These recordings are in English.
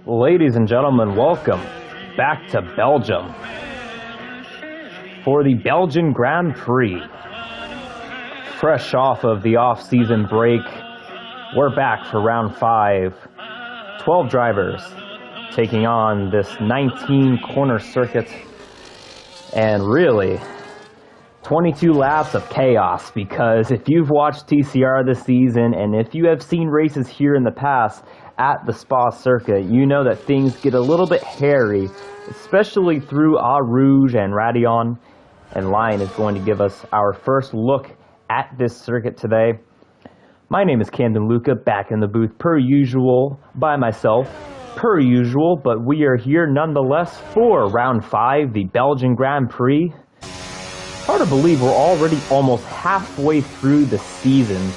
Ladies and gentlemen, welcome back to Belgium for the Belgian Grand Prix. Fresh off of the off-season break, we're back for round 5. 12 drivers taking on this 19-corner circuit, and really 22 laps of chaos, because if you've watched TCR this season and if you have seen races here in the past at the Spa circuit, you know that things get a little bit hairy, especially through Eau Rouge and Radion, and Lion is going to give us our first look at this circuit today. My name is Camden Luca, back in the booth per usual, by myself, per usual, but we are here nonetheless for round 5, the Belgian Grand Prix. Hard to believe we're already almost halfway through the season.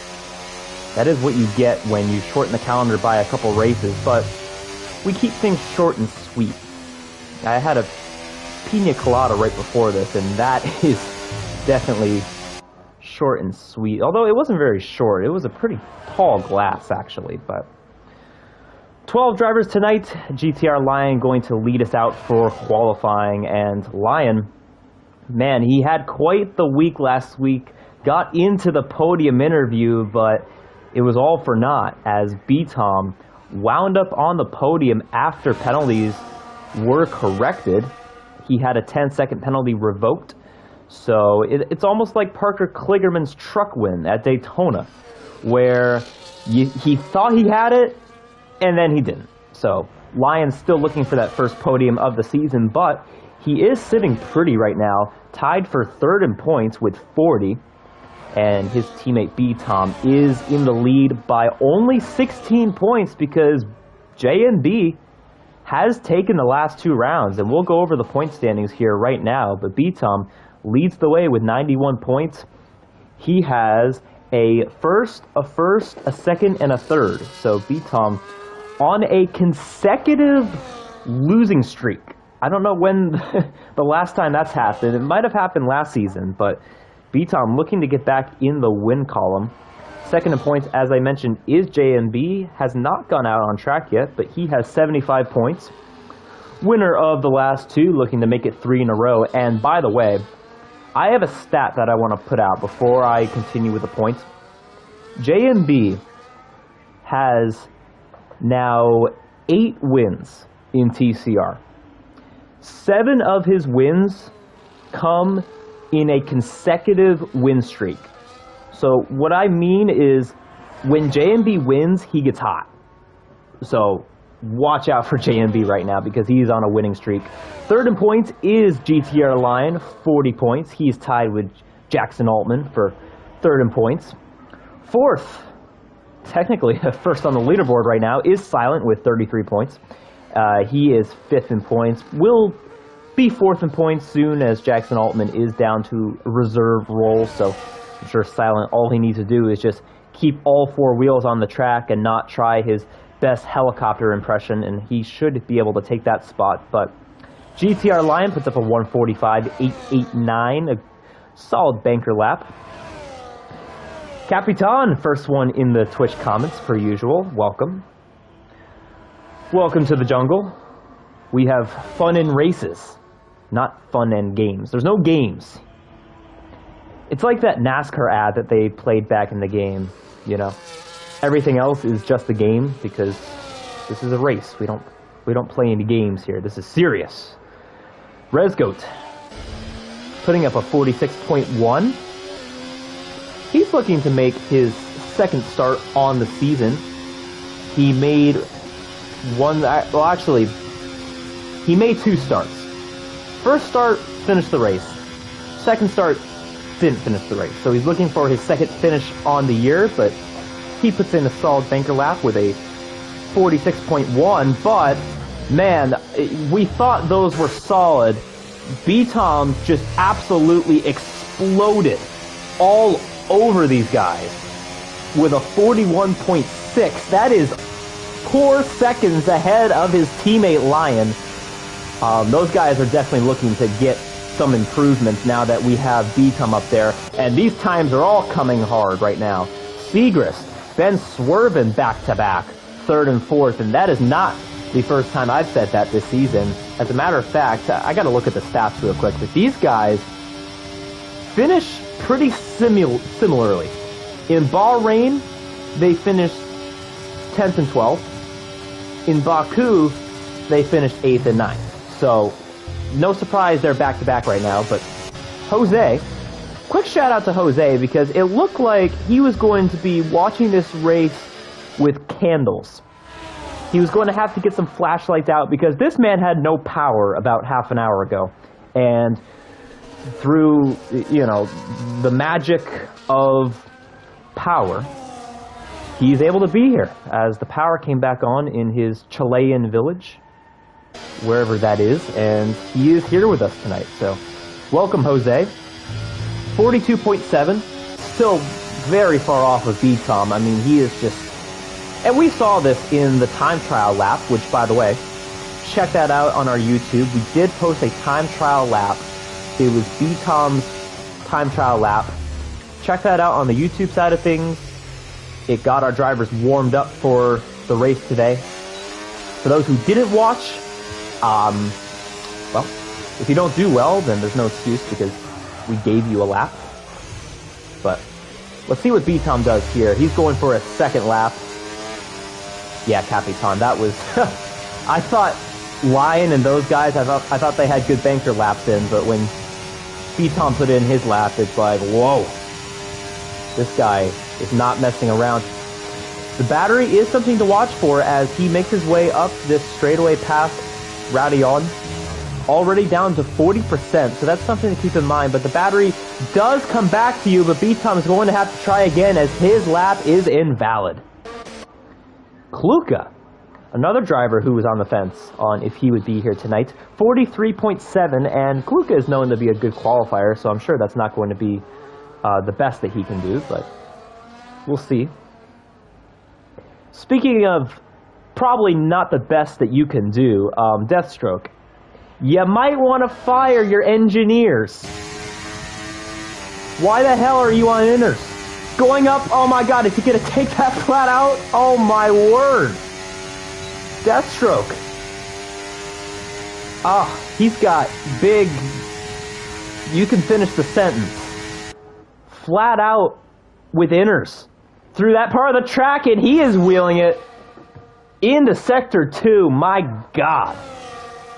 That is what you get when you shorten the calendar by a couple races, but we keep things short and sweet. I had a pina colada right before this, and that is definitely short and sweet. Although it wasn't very short, it was a pretty tall glass actually. But 12 drivers tonight. GTR Lion going to lead us out for qualifying, and Lion, man, he had quite the week last week. Got into the podium interview, but it was all for naught as B-Tom wound up on the podium after penalties were corrected. He had a 10-second penalty revoked. So it's almost like Parker Kligerman's truck win at Daytona, where he thought he had it, and then he didn't. So Lion's still looking for that first podium of the season, but he is sitting pretty right now, tied for third in points with 40. And his teammate B-Tom is in the lead by only 16 points because JMB has taken the last 2 rounds. And we'll go over the point standings here right now. But B-Tom leads the way with 91 points. He has a first, a second, and a third. So B-Tom on a consecutive losing streak. I don't know when the last time that's happened. It might have happened last season, but B-Tom looking to get back in the win column. Second in points, as I mentioned, is JMB. Has not gone out on track yet, but he has 75 points. Winner of the last 2, looking to make it 3 in a row. And by the way, I have a stat that I want to put out before I continue with the points. JMB has now 8 wins in TCR. 7 of his wins come in a consecutive win streak. So what I mean is when JMB wins, he gets hot. So watch out for JMB right now because he's on a winning streak. Third in points is GTR Lion, 40 points. He's tied with Jackson Altman for third in points. Fourth, technically first on the leaderboard right now, is Silent with 33 points. He is 5th in points. Will be 4th in points soon as Jackson Altman is down to reserve role. So I'm sure Silent, all he needs to do is just keep all 4 wheels on the track and not try his best helicopter impression, and he should be able to take that spot. But GTR Lion puts up a 145.889, a solid banker lap. Capitan, first one in the Twitch comments per usual. Welcome. Welcome to the jungle. We have fun in races, not fun and games. There's no games. It's like that NASCAR ad that they played back in the game, you know. Everything else is just a game because this is a race. We don't play any games here. This is serious. Resgoat putting up a 46.1. He's looking to make his second start on the season. He made he made 2 starts. First start, finished the race. Second start, didn't finish the race. So he's looking for his second finish on the year, but he puts in a solid banker lap with a 46.1. But, man, we thought those were solid. B-Tom just absolutely exploded all over these guys with a 41.6. That is 4 seconds ahead of his teammate Lion. Those guys are definitely looking to get some improvements now that we have B-Tom up there. And these times are all coming hard right now. Segrist been swerving back-to-back, 3rd and 4th, and that is not the first time I've said that this season. As a matter of fact, I got to look at the stats real quick, but these guys finish pretty similarly. In Bahrain, they finished 10th and 12th. In Baku, they finished 8th and 9th. So, no surprise they're back-to-back right now, but Jose, quick shout out to Jose, because it looked like he was going to be watching this race with candles. He was going to have to get some flashlights out because this man had no power about half an hour ago. And through, the magic of power, he's able to be here as the power came back on in his Chilean village, wherever that is, and he is here with us tonight. So, welcome, Jose. 42.7, still very far off of B-Tom. I mean, he is just... And we saw this in the time trial lap, which, by the way, check that out on our YouTube. We did post a time trial lap. It was B-Tom's time trial lap. Check that out on the YouTube side of things. It got our drivers warmed up for the race today. For those who didn't watch, well, if you don't do well, then there's no excuse because we gave you a lap. But let's see what B-Tom does here. He's going for a second lap. Yeah, Capitan, that was... I thought Lion and those guys, I thought they had good banker laps in, but when B-Tom put in his lap, it's like, whoa. This guy is not messing around. The battery is something to watch for as he makes his way up this straightaway past Radion. Already down to 40%, so that's something to keep in mind. But the battery does come back to you, but B-Tom is going to have to try again as his lap is invalid. Kluka, another driver who was on the fence on if he would be here tonight, 43.7, and Kluka is known to be a good qualifier, so I'm sure that's not going to be the best that he can do, but we'll see. Speaking of probably not the best that you can do, Deathstroke, you might want to fire your engineers. Why the hell are you on inners? Going up, oh my god, is he going to take that flat out? Oh my word. Deathstroke. Ah, he's got big... You can finish the sentence. Flat out with inners. Through that part of the track, and he is wheeling it into Sector 2. My god.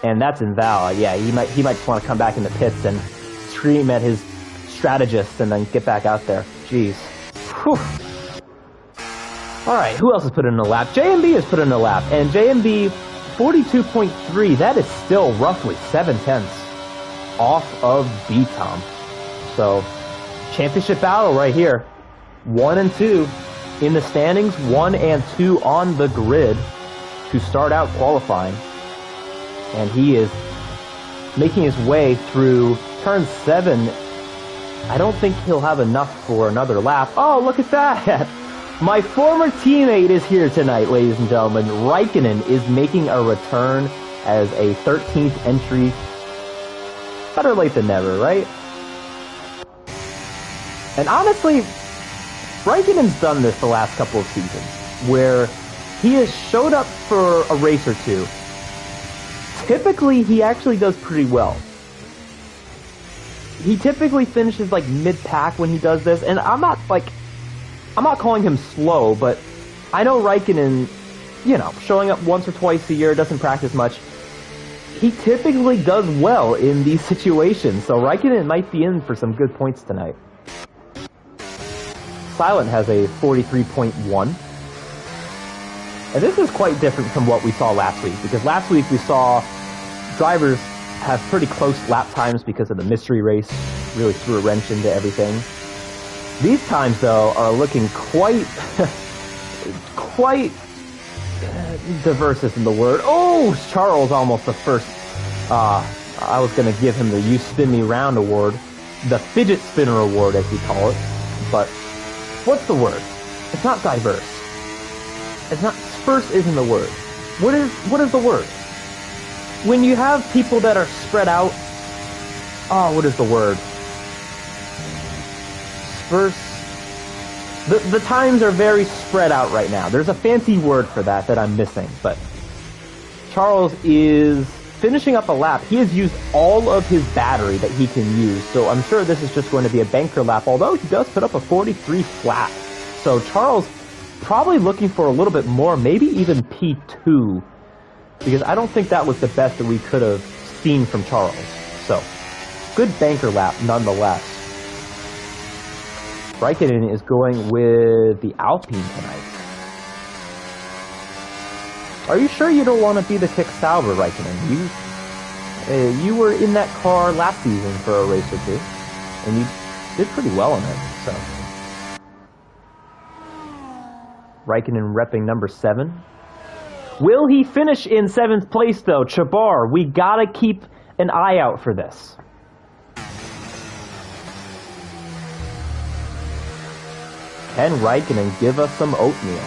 And that's invalid. Yeah, he might just want to come back in the pits and scream at his strategist and then get back out there. Jeez. Whew. Alright, who else has put in a lap? JMB has put in a lap, and JMB 42.3, that is still roughly 7/10 off of B-Tom. So, championship battle right here. 1 and 2 in the standings, 1 and 2 on the grid to start out qualifying. And he is making his way through turn 7. I don't think he'll have enough for another lap. Oh, look at that! My former teammate is here tonight, ladies and gentlemen. Raikkonen is making a return as a 13th entry. Better late than never, right? And honestly, Raikkonen's done this the last couple of seasons, where he has showed up for a race or two. Typically, he actually does pretty well. He typically finishes like mid-pack when he does this, and I'm not calling him slow, but I know Raikkonen, showing up once or twice a year, doesn't practice much. He typically does well in these situations, so Raikkonen might be in for some good points tonight. Silent has a 43.1. And this is quite different from what we saw last week, because last week we saw drivers have pretty close lap times because of the mystery race, really threw a wrench into everything. These times, though, are looking quite diverse isn't the word. Oh, Charles almost the first. I was going to give him the You Spin Me Round award, the fidget spinner award, as we call it. But what's the word? It's not diverse. It's not. Sparse isn't the word. What is the word? When you have people that are spread out. Oh, what is the word? Sparse. The times are very spread out right now. There's a fancy word for that I'm missing, but Charles is finishing up a lap. He has used all of his battery that he can use, so I'm sure this is just going to be a banker lap, although he does put up a 43 flat. So Charles probably looking for a little bit more, maybe even P2, because I don't think that was the best that we could have seen from Charles. So, good banker lap nonetheless. Raikkonen is going with the Alpine tonight. Are you sure you don't want to be the kick Sauber, Raikkonen? You were in that car last season for a race or two, and you did pretty well in it, so. Raikkonen repping number 7. Will he finish in 7th place, though? Chabar, we gotta keep an eye out for this. Can Raikkonen give us some oatmeal?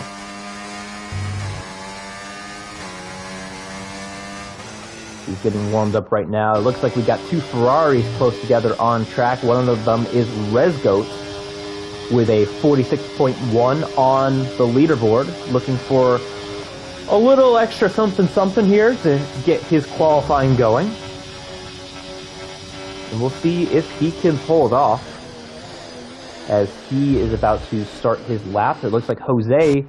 He's getting warmed up right now. It looks like we got 2 Ferraris close together on track. One of them is Resgoat with a 46.1 on the leaderboard, looking for a little extra something here to get his qualifying going. And we'll see if he can pull it off as he is about to start his lap. It looks like Jose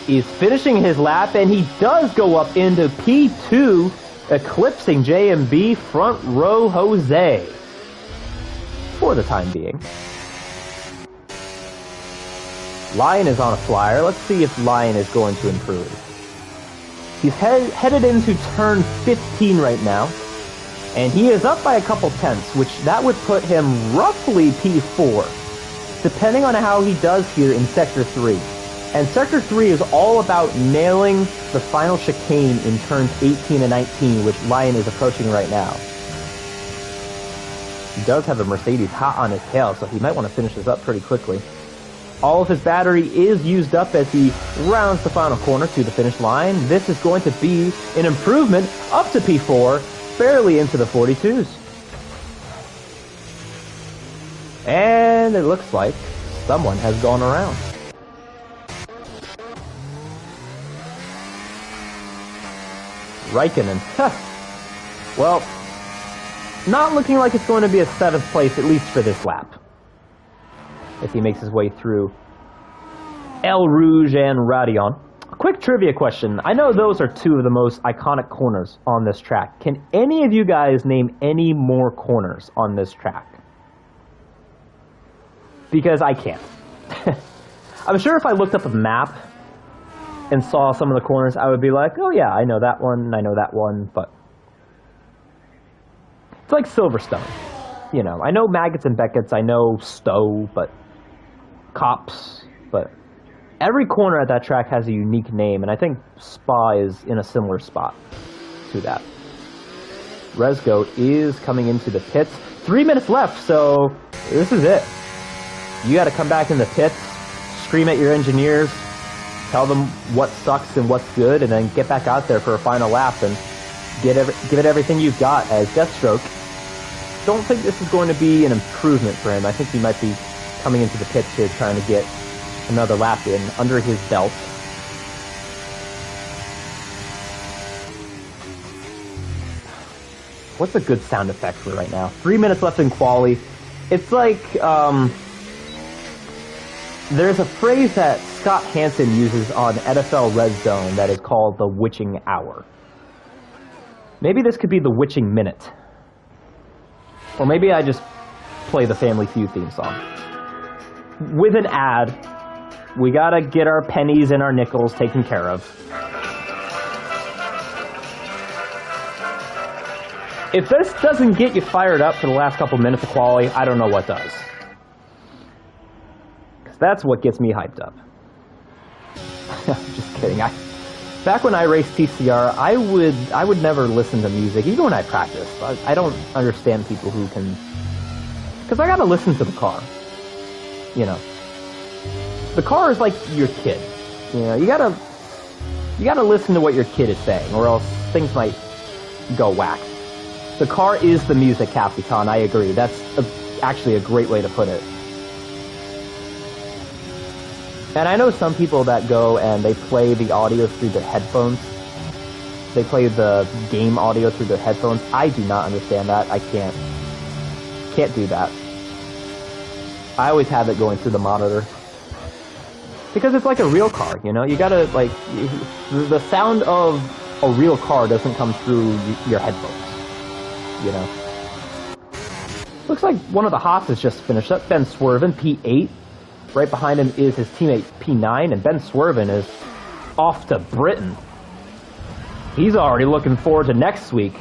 is finishing his lap, and he does go up into P2, eclipsing JMB front row Jose for the time being. Lion is on a flyer. Let's see if Lion is going to improve. He's headed into turn 15 right now, and he is up by a couple tenths, which that would put him roughly P4, depending on how he does here in Sector 3. And Sector 3 is all about nailing the final chicane in turns 18 and 19, which Lion is approaching right now. He does have a Mercedes hot on his tail, so he might want to finish this up pretty quickly. All of his battery is used up as he rounds the final corner to the finish line. This is going to be an improvement up to P4, barely into the 42s. And it looks like someone has gone around. Raikkonen. Well, not looking like it's going to be a 7th place, at least for this lap, as he makes his way through El Rouge and Radion. A quick trivia question. I know those are 2 of the most iconic corners on this track. Can any of you guys name any more corners on this track? Because I can't. I'm sure if I looked up a map and saw some of the corners, I would be like, oh yeah, I know that one, I know that one, but it's like Silverstone. You know, I know Maggots and Beckett's, I know Stowe, but Cops, but every corner at that track has a unique name, and I think Spa is in a similar spot to that. Resgoat is coming into the pits. 3 minutes left, so this is it. You got to come back in the pits, scream at your engineers, tell them what sucks and what's good, and then get back out there for a final lap and give it everything you've got as Deathstroke. Don't think this is going to be an improvement for him. I think he might be coming into the pits here trying to get another lap in under his belt. What's a good sound effect for right now? 3 minutes left in quali. It's like, there's a phrase that Scott Hansen uses on NFL Red Zone that is called the witching hour. Maybe this could be the witching minute. Or maybe I just play the Family Feud theme song. With an ad, we gotta get our pennies and our nickels taken care of. If this doesn't get you fired up for the last couple minutes of quali, I don't know what does. Because that's what gets me hyped up. Just kidding. Back when I raced TCR, I would never listen to music, even when I practice. I don't understand people who can... Because I gotta listen to the car. You know. The car is like your kid. You know, you gotta listen to what your kid is saying, or else things might go whack. The car is the music, Capitan, I agree. That's actually a great way to put it. And I know some people that go and they play the audio through their headphones. They play the game audio through their headphones. I do not understand that. I can't do that. I always have it going through the monitor. Because it's like a real car, you know? You gotta, like, the sound of a real car doesn't come through your headphones, you know? Looks like one of the Haas has just finished up. Ben Swerven, P8. Right behind him is his teammate, P9, and Ben Swerven is off to Britain. He's already looking forward to next week.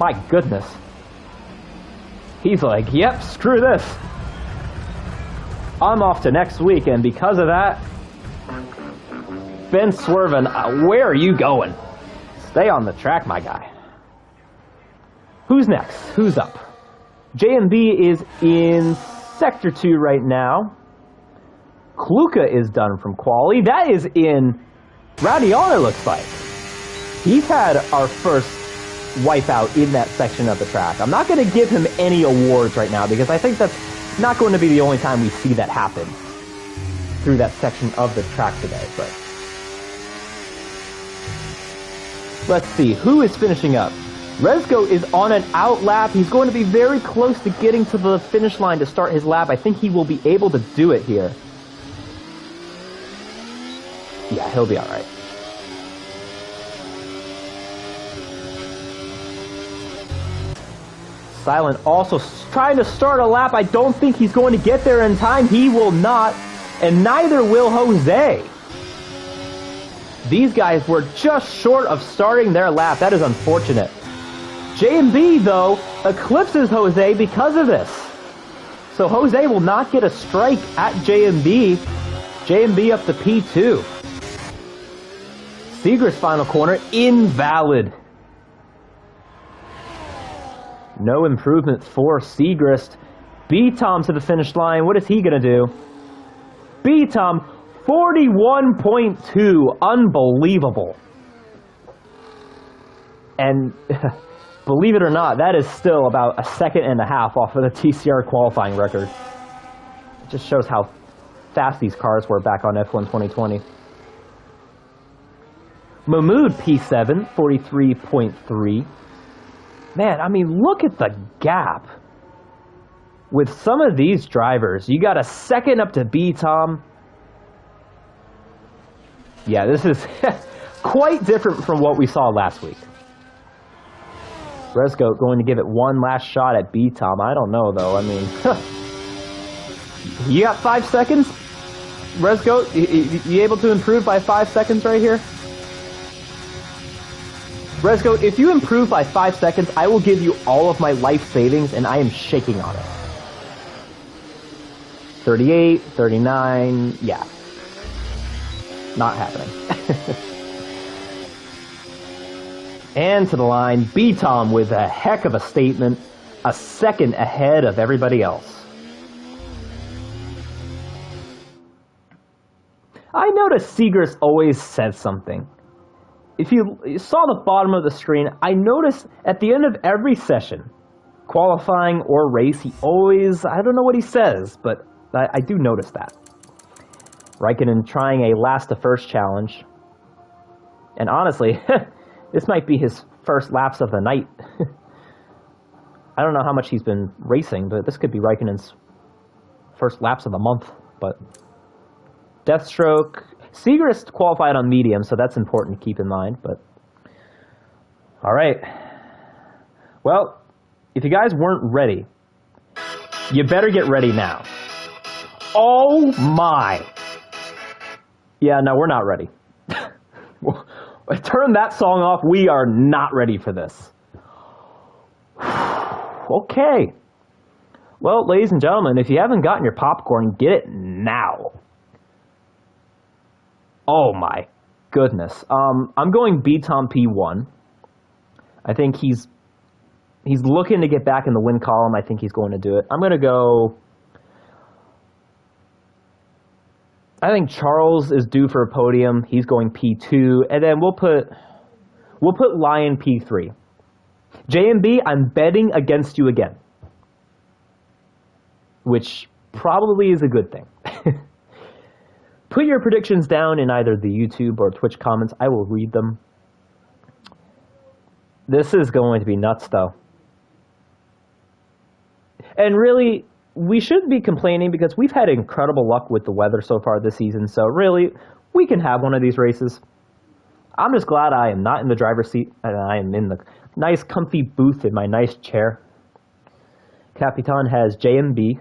My goodness. He's like, yep, screw this. I'm off to next week, and because of that, Ben Swerven, where are you going? Stay on the track, my guy. Who's next? Who's up? JMB is in Sector 2 right now. Kluka is done from quali. That is in Radiana, looks like. He's had our first wipeout in that section of the track. I'm not going to give him any awards right now because I think that's not going to be the only time we see that happen through that section of the track today. But let's see, who is finishing up? Rezko is on an out lap. He's going to be very close to getting to the finish line to start his lap. I think he will be able to do it here. Yeah, he'll be all right. Silent also trying to start a lap. I don't think he's going to get there in time. He will not, and neither will Jose. These guys were just short of starting their lap. That is unfortunate. J&B, though, eclipses Jose because of this. So Jose will not get a strike at J&B. J&B up to P2. Seeger's final corner, invalid. No improvement for Segrist. B-Tom to the finish line. What is he going to do? B-Tom, 41.2. Unbelievable. And believe it or not, that is still about a second and a half off of the TCR qualifying record. It just shows how fast these cars were back on F1 2020. Mahmoud, P7, 43.3. Man, I mean, look at the gap. With some of these drivers, you got a second up to B-Tom. Yeah, this is quite different from what we saw last week. Rezko going to give it one last shot at B-Tom. I don't know, though. I mean, you got 5 seconds? Rezko, you able to improve by 5 seconds right here? Rezko, if you improve by 5 seconds, I will give you all of my life savings, and I am shaking on it. 38, 39, yeah. Not happening. And to the line, B-Tom with a heck of a statement, a second ahead of everybody else. I noticed Seegers always says something. If you saw the bottom of the screen, I noticed at the end of every session, qualifying or race, he always, I don't know what he says, but I do notice that. Raikkonen trying a last to first challenge. And honestly, this might be his first laps of the night. I don't know how much he's been racing, but this could be Raikkonen's first laps of the month. But Deathstroke, Segrist qualified on medium, so that's important to keep in mind. But all right. Well, if you guys weren't ready, you better get ready now. Oh my! Yeah, no, we're not ready. Turn that song off. We are not ready for this. Okay. Well, ladies and gentlemen, if you haven't gotten your popcorn, get it now. Oh my goodness. I'm going B-Tom P1. I think he's looking to get back in the win column. I think he's going to do it. I'm going to go... I think Charles is due for a podium. He's going P2, and then we'll put Lion P3. JMB, I'm betting against you again, which probably is a good thing. Put your predictions down in either the YouTube or Twitch comments. I will read them. This is going to be nuts, though. And really, we shouldn't be complaining because we've had incredible luck with the weather so far this season. So really, we can have one of these races. I'm just glad I am not in the driver's seat and I am in the nice, comfy booth in my nice chair. Capitan has JMB,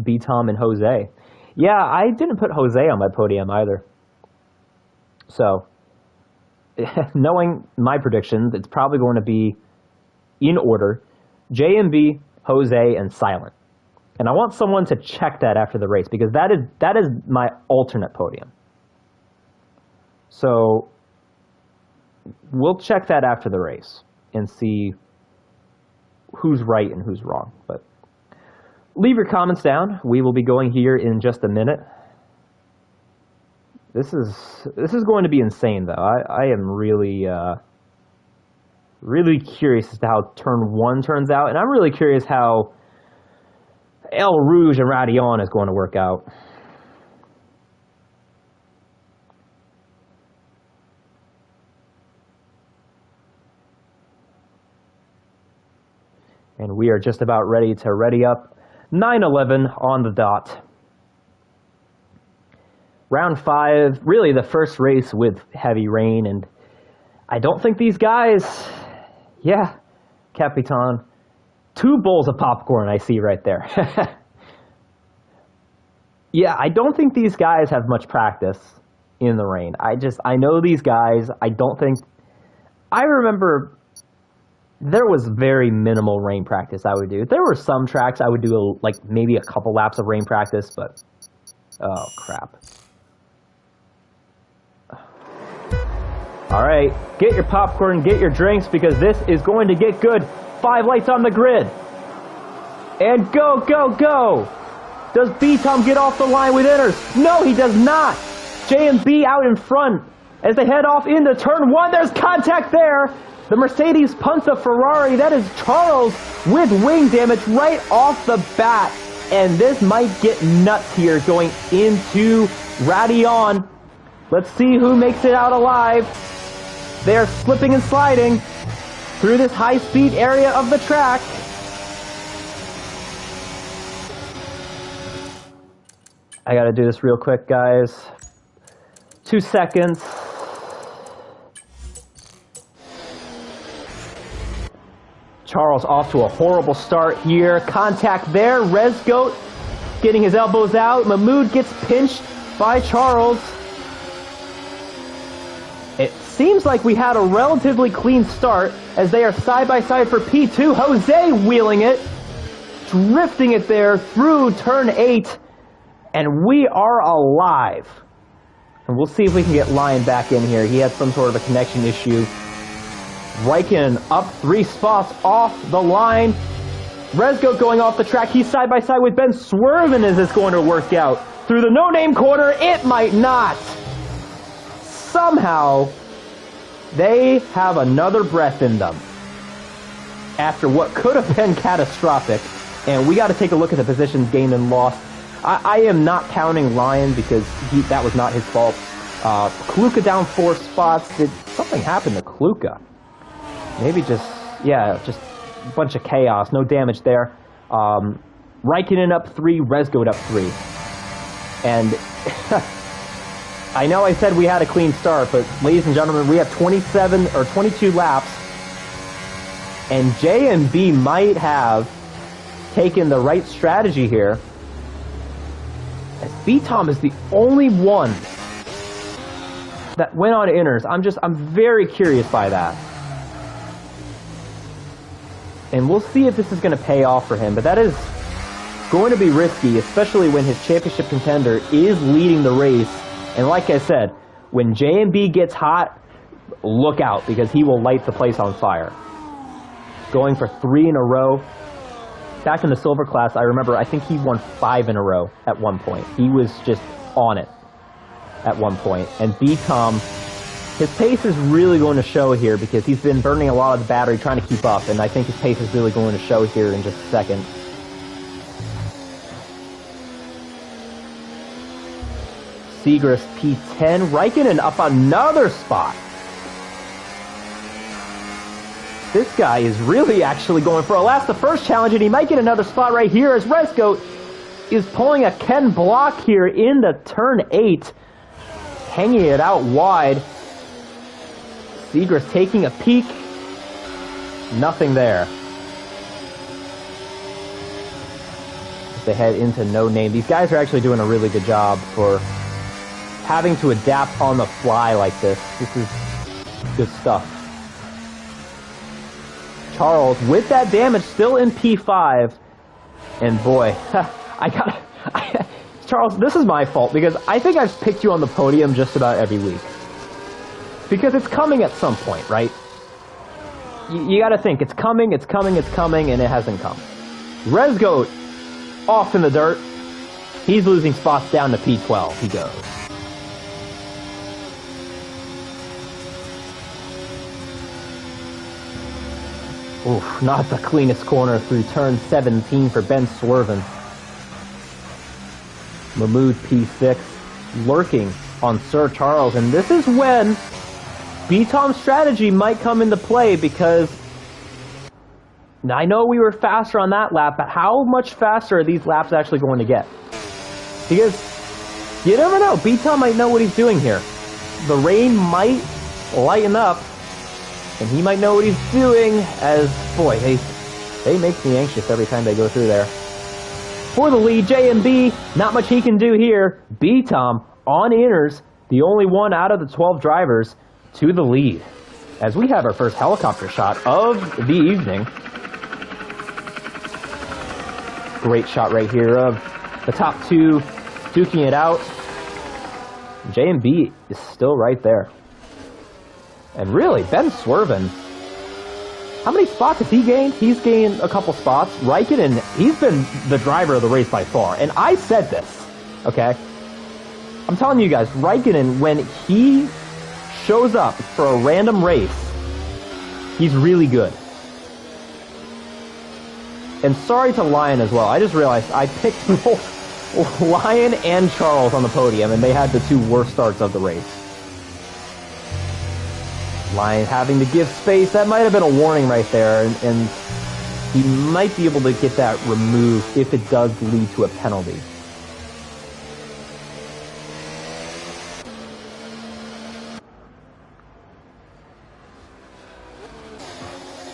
B-Tom, and Jose. Yeah, I didn't put Jose on my podium either. So, knowing my predictions, it's probably going to be in order: JMB, Jose, and Silent. And I want someone to check that after the race because that is my alternate podium. So, we'll check that after the race and see who's right and who's wrong. But leave your comments down. We will be going here in just a minute. This is going to be insane, though. I am really really curious as to how turn 1 turns out, and I'm really curious how El Rouge and Radion is going to work out. And we are just about ready to ready up. 9:11 on the dot. Round 5, really the first race with heavy rain, and I don't think these guys, yeah, Capitan, 2 bowls of popcorn I see right there. Yeah, I don't think these guys have much practice in the rain. I know these guys. I remember there was very minimal rain practice I would do. There were some tracks I would do like maybe a couple laps of rain practice, but oh crap. All right, get your popcorn, get your drinks, because this is going to get good. 5 lights on the grid. And go, go, go. Does B-Tom get off the line with inners? No, he does not. J&B out in front as they head off into turn 1. There's contact there. The Mercedes punts a Ferrari. That is Charles with wing damage right off the bat. And this might get nuts here going into Radion. Let's see who makes it out alive. They are slipping and sliding through this high-speed area of the track. I gotta do this real quick, guys. 2 seconds. Charles off to a horrible start here. Contact there. Resgoat getting his elbows out. Mahmoud gets pinched by Charles. It seems like we had a relatively clean start as they are side by side for P2. Jose wheeling it, drifting it there through turn 8, and we are alive. And we'll see if we can get Lion back in here. He had some sort of a connection issue. Raikkonen up 3 spots off the line. Resgoat going off the track. He's side by side with Ben. Swerving. Is this going to work out? Through the no-name corner, it might not. Somehow, they have another breath in them after what could have been catastrophic. And we got to take a look at the positions gained and lost. I am not counting Lion because that was not his fault. Kluka down 4 spots. Did something happen to Kluka? Maybe just a bunch of chaos. No damage there. Raikkonen up 3, Resgoat up 3. And I know I said we had a clean start, but ladies and gentlemen, we have 27 or 22 laps, and J&B might have taken the right strategy here, as B-Tom is the only one that went on inners. I'm very curious by that. And we'll see if this is going to pay off for him, but that is going to be risky, especially when his championship contender is leading the race. And like I said, when J&B gets hot, look out, because he will light the place on fire. Going for 3 in a row. Back in the silver class, I remember, I think he won 5 in a row at one point. He was just on it at one point. And B-Tom, his pace is really going to show here because he's been burning a lot of the battery trying to keep up, and I think his pace is really going to show here in just a second. Segrist P10, Raikkonen up another spot. This guy is really actually going for a last the first challenge, and he might get another spot right here as Resgoat is pulling a Ken Block here into turn 8, hanging it out wide. Seagrass taking a peek. Nothing there. As they head into No Name. These guys are actually doing a really good job for having to adapt on the fly like this. This is good stuff. Charles with that damage still in P5. And boy, Charles, this is my fault because I think I've picked you on the podium just about every week. Because it's coming at some point, right? You gotta think, it's coming, and it hasn't come. Resgoat off in the dirt. He's losing spots down to P12. He goes. Oof, not the cleanest corner through turn 17 for Ben Swerven. Mahmoud P6 lurking on Sir Charles, and this is when B-Tom's strategy might come into play, because I know we were faster on that lap, but how much faster are these laps actually going to get? Because you never know, B-Tom might know what he's doing here. The rain might lighten up, and he might know what he's doing, as, boy, they make me anxious every time they go through there. For the lead, J&B, not much he can do here. B-Tom on inners, the only one out of the 12 drivers to the lead. As we have our first helicopter shot of the evening. Great shot right here of the top two duking it out. J&B is still right there. And really, Ben Swerven, how many spots has he gained? He's gained a couple spots. Raikkonen, he's been the driver of the race by far. And I said this, okay? I'm telling you guys, Raikkonen, when he shows up for a random race, he's really good. And sorry to Lion as well. I just realized I picked both Lion and Charles on the podium, and they had the two worst starts of the race. Lion having to give space, that might have been a warning right there, and he might be able to get that removed if it does lead to a penalty.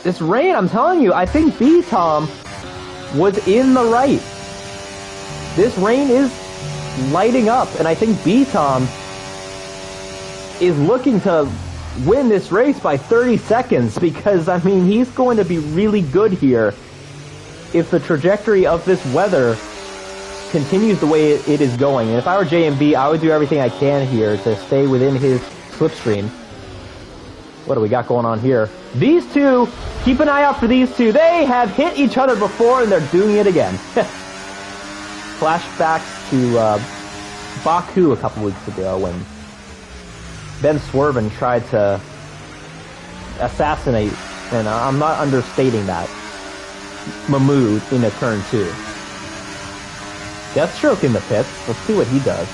This rain, I'm telling you, I think B-Tom was in the right. This rain is lighting up, and I think B-Tom is looking to win this race by 30 seconds, because, I mean, he's going to be really good here if the trajectory of this weather continues the way it is going. And if I were J&B, I would do everything I can here to stay within his slipstream. What do we got going on here? These two, keep an eye out for these two. They have hit each other before, and they're doing it again. Flashbacks to Baku a couple weeks ago when Ben Swerven tried to assassinate, and I'm not understating that, Mahmoud in a turn 2. Deathstroke in the pits. Let's see what he does.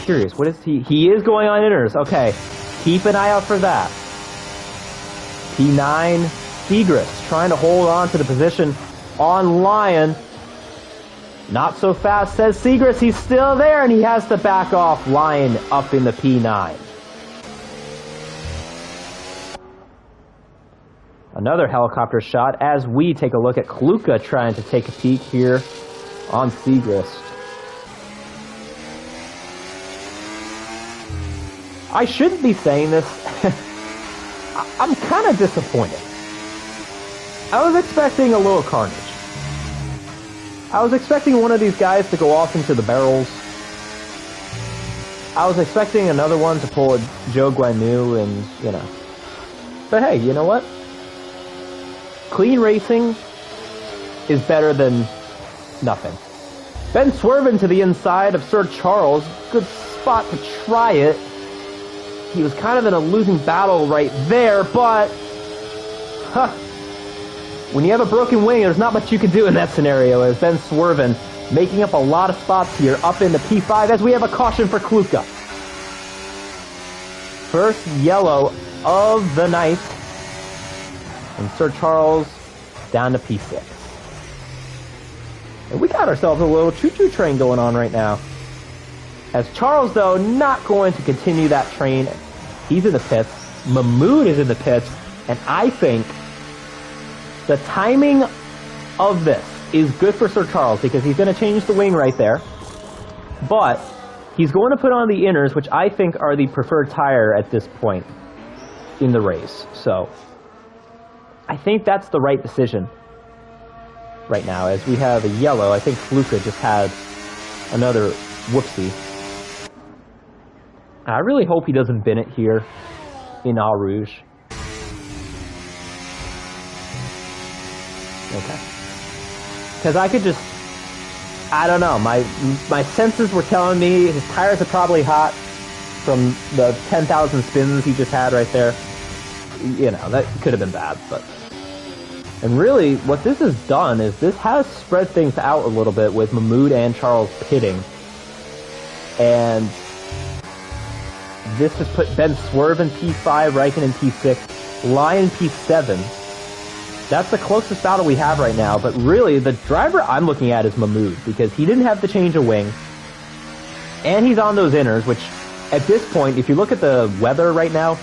Curious, what is he? He is going on inners. Okay, keep an eye out for that. P9, Seagrass trying to hold on to the position on Lion. Not so fast, says Seagrass. He's still there, and he has to back off. Lion up in the P9. Another helicopter shot as we take a look at Kluka trying to take a peek here on Seagrass. I shouldn't be saying this. I'm kind of disappointed. I was expecting a little carnage. I was expecting one of these guys to go off into the barrels. I was expecting another one to pull a Joe Guanyu and, you know. But hey, you know what? Clean racing is better than nothing. Ben Swerven to the inside of Sir Charles. Good spot to try it. He was kind of in a losing battle right there, but when you have a broken wing, there's not much you can do in that scenario, as Ben Swerven making up a lot of spots here up into P5 as we have a caution for Kluka. First yellow of the night. And Sir Charles down to P6. And we got ourselves a little choo-choo train going on right now. As Charles, though, not going to continue that train. He's in the pits. Mahmoud is in the pits. And I think the timing of this is good for Sir Charles because he's going to change the wing right there. But he's going to put on the inners, which I think are the preferred tire at this point in the race. So I think that's the right decision right now. As we have a yellow, I think Fluka just had another whoopsie. I really hope he doesn't bin it here in Eau Rouge. Okay. Because I could just, I don't know, my senses were telling me his tires are probably hot from the 10,000 spins he just had right there. You know, that could have been bad, but... And really, what this has done is this has spread things out a little bit with Mahmoud and Charles pitting. And this has put Ben Swerve in P5, Raikkonen in P6, Lion P7. That's the closest battle we have right now, but really, the driver I'm looking at is Mahmoud, because he didn't have to change a wing, and he's on those inners, which, at this point, if you look at the weather right now,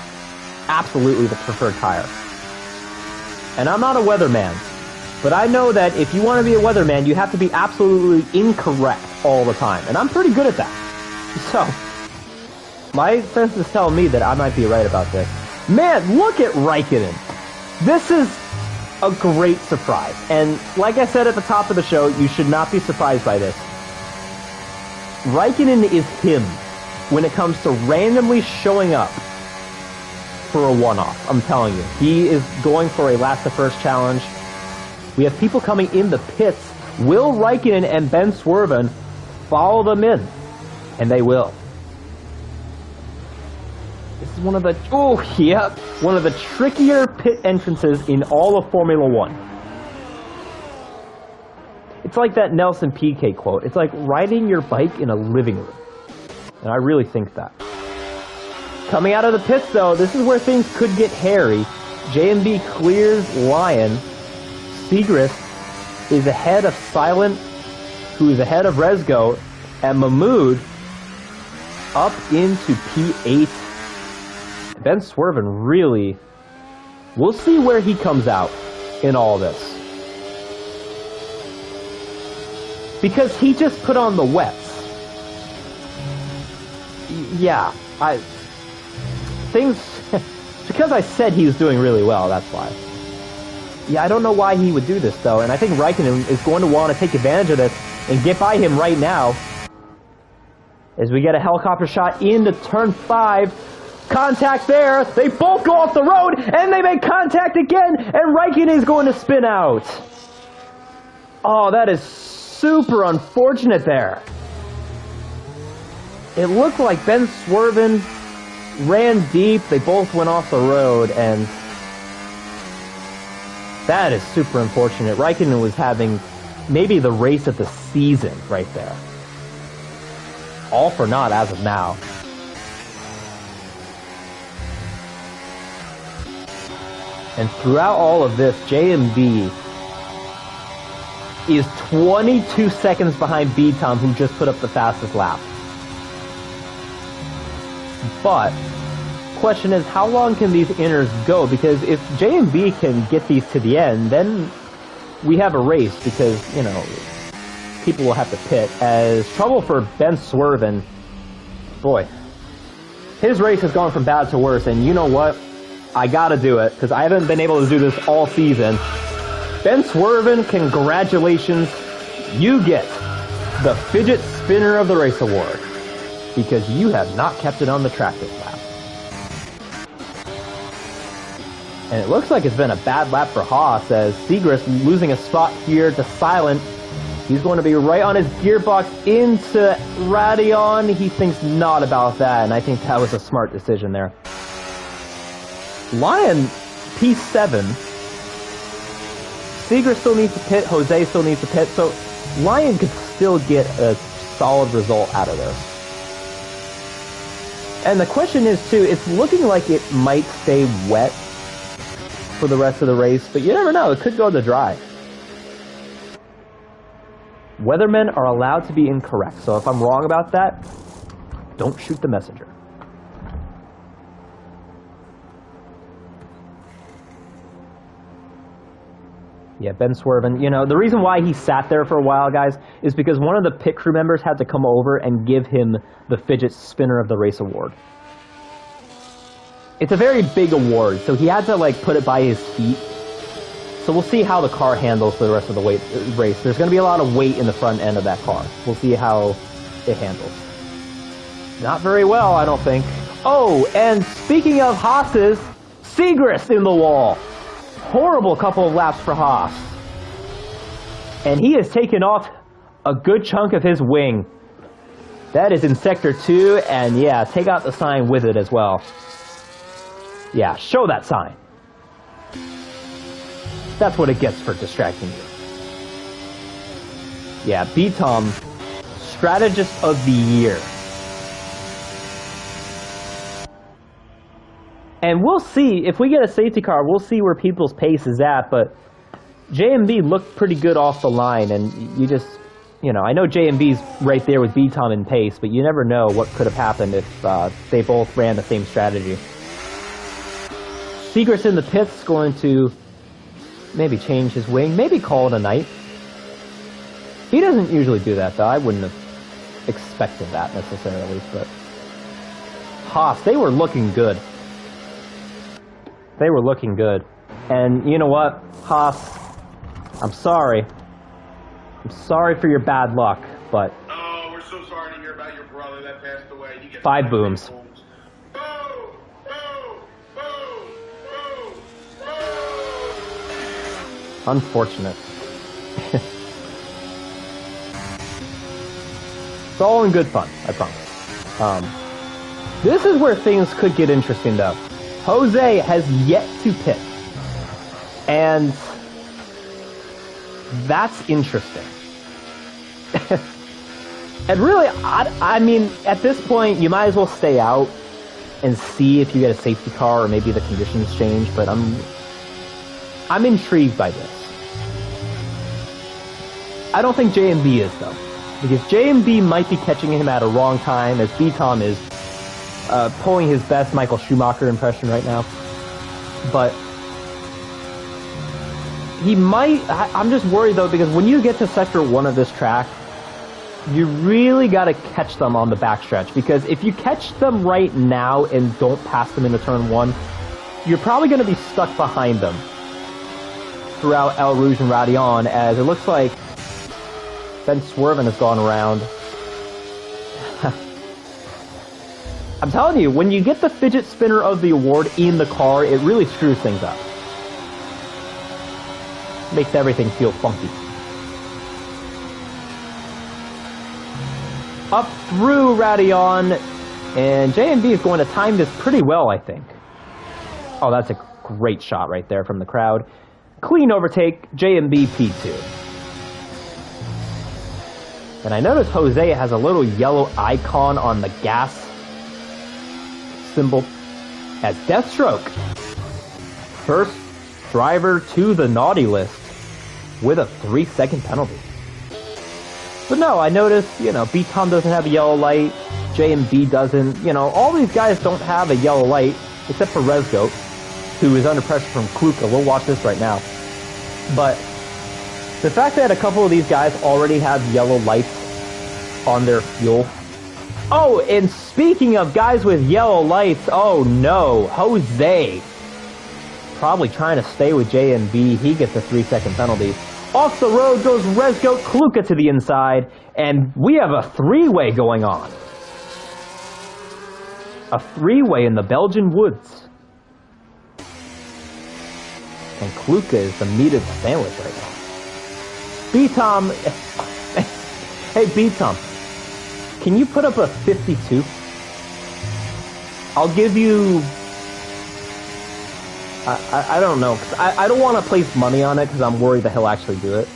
absolutely the preferred tire. And I'm not a weatherman, but I know that if you want to be a weatherman, you have to be absolutely incorrect all the time, and I'm pretty good at that. So, my senses tell me that I might be right about this. Man, look at Raikkonen. This is a great surprise. And like I said at the top of the show, you should not be surprised by this. Raikkonen is him when it comes to randomly showing up for a one-off. I'm telling you. He is going for a last to first challenge. We have people coming in the pits. Will Raikkonen and Ben Swerven follow them in? And they will. This is one of the, one of the trickier pit entrances in all of Formula One. It's like that Nelson Piquet quote. It's like riding your bike in a living room. And I really think that. Coming out of the pits, though, this is where things could get hairy. JMB clears Lion. Segrist is ahead of Silent, who is ahead of Rezgo, and Mahmoud up into P8. Ben Swerven really, we'll see where he comes out in all this. Because he just put on the wets. Yeah, because I said he was doing really well, that's why. Yeah, I don't know why he would do this, though, and I think Raikkonen is going to want to take advantage of this and get by him right now. As we get a helicopter shot into turn 5. Contact there. They both go off the road, and they make contact again, and Raikkonen is going to spin out. Oh, that is super unfortunate there. It looked like Ben Swerven ran deep. They both went off the road, and that is super unfortunate. Raikkonen was having maybe the race of the season right there. All for naught as of now. And throughout all of this, JMB is 22 seconds behind B-Tom, who just put up the fastest lap. But, question is, how long can these inners go? Because if JMB can get these to the end, then we have a race, because, you know, people will have to pit. As trouble for Ben Swerven, boy, his race has gone from bad to worse, and you know what? I gotta do it, because I haven't been able to do this all season. Ben Swerven, congratulations. You get the Fidget Spinner of the Race Award, because you have not kept it on the track this lap. And it looks like it's been a bad lap for Haas, as Segrist losing a spot here to Silent. He's going to be right on his gearbox into Radeon. He thinks not about that, and I think that was a smart decision there. Lion, P7. Segrist still needs to pit. Jose still needs to pit. So Lion could still get a solid result out of this. And the question is, too, it's looking like it might stay wet for the rest of the race, but you never know. It could go to dry. Weathermen are allowed to be incorrect, so if I'm wrong about that, don't shoot the messenger. Yeah, Ben swerving. You know, the reason why he sat there for a while, guys, is because one of the pit crew members had to come over and give him the Fidget Spinner of the Race award. It's a very big award, so he had to, like, put it by his feet. So we'll see how the car handles for the rest of the race. There's going to be a lot of weight in the front end of that car. We'll see how it handles. Not very well, I don't think. Oh, and speaking of Haas's, Segrist in the wall. Horrible couple of laps for Haas. And he has taken off a good chunk of his wing. That is in Sector 2, and yeah, take out the sign with it as well. Yeah, show that sign. That's what it gets for distracting you. Yeah, B-Tom, Strategist of the Year. And we'll see, if we get a safety car, we'll see where people's pace is at, but JMB looked pretty good off the line, and you just, you know, I know JMB's right there with B-Tom in pace, but you never know what could have happened if they both ran the same strategy. Segrist in the pits going to maybe change his wing, maybe call it a night. He doesn't usually do that, though. I wouldn't have expected that necessarily, but Haas, they were looking good. They were looking good. And you know what, Haas, I'm sorry. I'm sorry for your bad luck, but... Oh, we're so sorry to hear about your brother that passed away. You get 5 booms. Unfortunate. It's all in good fun, I promise. This is where things could get interesting, though. Jose has yet to pit. And that's interesting. And really, I mean, at this point, you might as well stay out and see if you get a safety car or maybe the conditions change, but I'm intrigued by this. I don't think JMB is, though, because JMB might be catching him at a wrong time, as B-Tom is pulling his best Michael Schumacher impression right now. But he might... I'm just worried, though, because when you get to Sector 1 of this track, you really got to catch them on the backstretch, because if you catch them right now and don't pass them into Turn 1, you're probably going to be stuck behind them throughout El Rouge and Radion, as it looks like Ben Swerven has gone around. I'm telling you, when you get the Fidget Spinner of the Award in the car, it really screws things up. Makes everything feel funky. Up through Radion, and JMB is going to time this pretty well, I think. Oh, that's a great shot right there from the crowd. Clean overtake, JMB P2. And I notice Jose has a little yellow icon on the gas symbol as Deathstroke. First driver to the naughty list with a 3-second penalty. But no, I noticed, you know, B-Tom doesn't have a yellow light, JMB doesn't, you know, all these guys don't have a yellow light, except for Resgoat, who is under pressure from Kluka. We'll watch this right now. But the fact that a couple of these guys already have yellow lights on their fuel. Oh, and speaking of guys with yellow lights, oh no, Jose. Probably trying to stay with JMB. He gets a 3-second penalty. Off the road goes Resgoat, Kluka to the inside, and we have a 3-way going on. A 3-way in the Belgian woods. And Kluka is the meat of the sandwich right now. B-Tom, hey B-Tom, can you put up a 52? I'll give you, I don't know, cause I don't want to place money on it because I'm worried that he'll actually do it.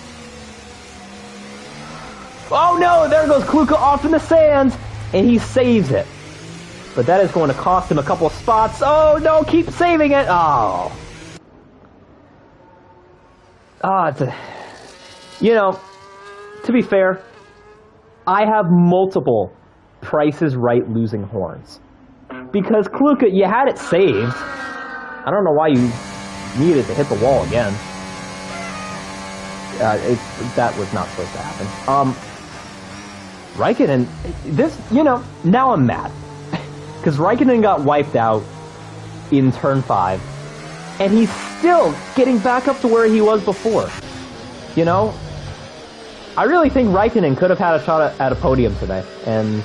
Oh no, there goes Kluka off in the sands, and he saves it. But that is going to cost him a couple of spots. Oh no, keep saving it. Oh. You know, to be fair, I have multiple Price is Right losing horns. Because Kluka, you had it saved. I don't know why you needed to hit the wall again. That was not supposed to happen. Raikkonen, now I'm mad. Because Raikkonen got wiped out in turn 5. And he's still getting back up to where he was before. You know? I really think Raikkonen could have had a shot at a podium today. And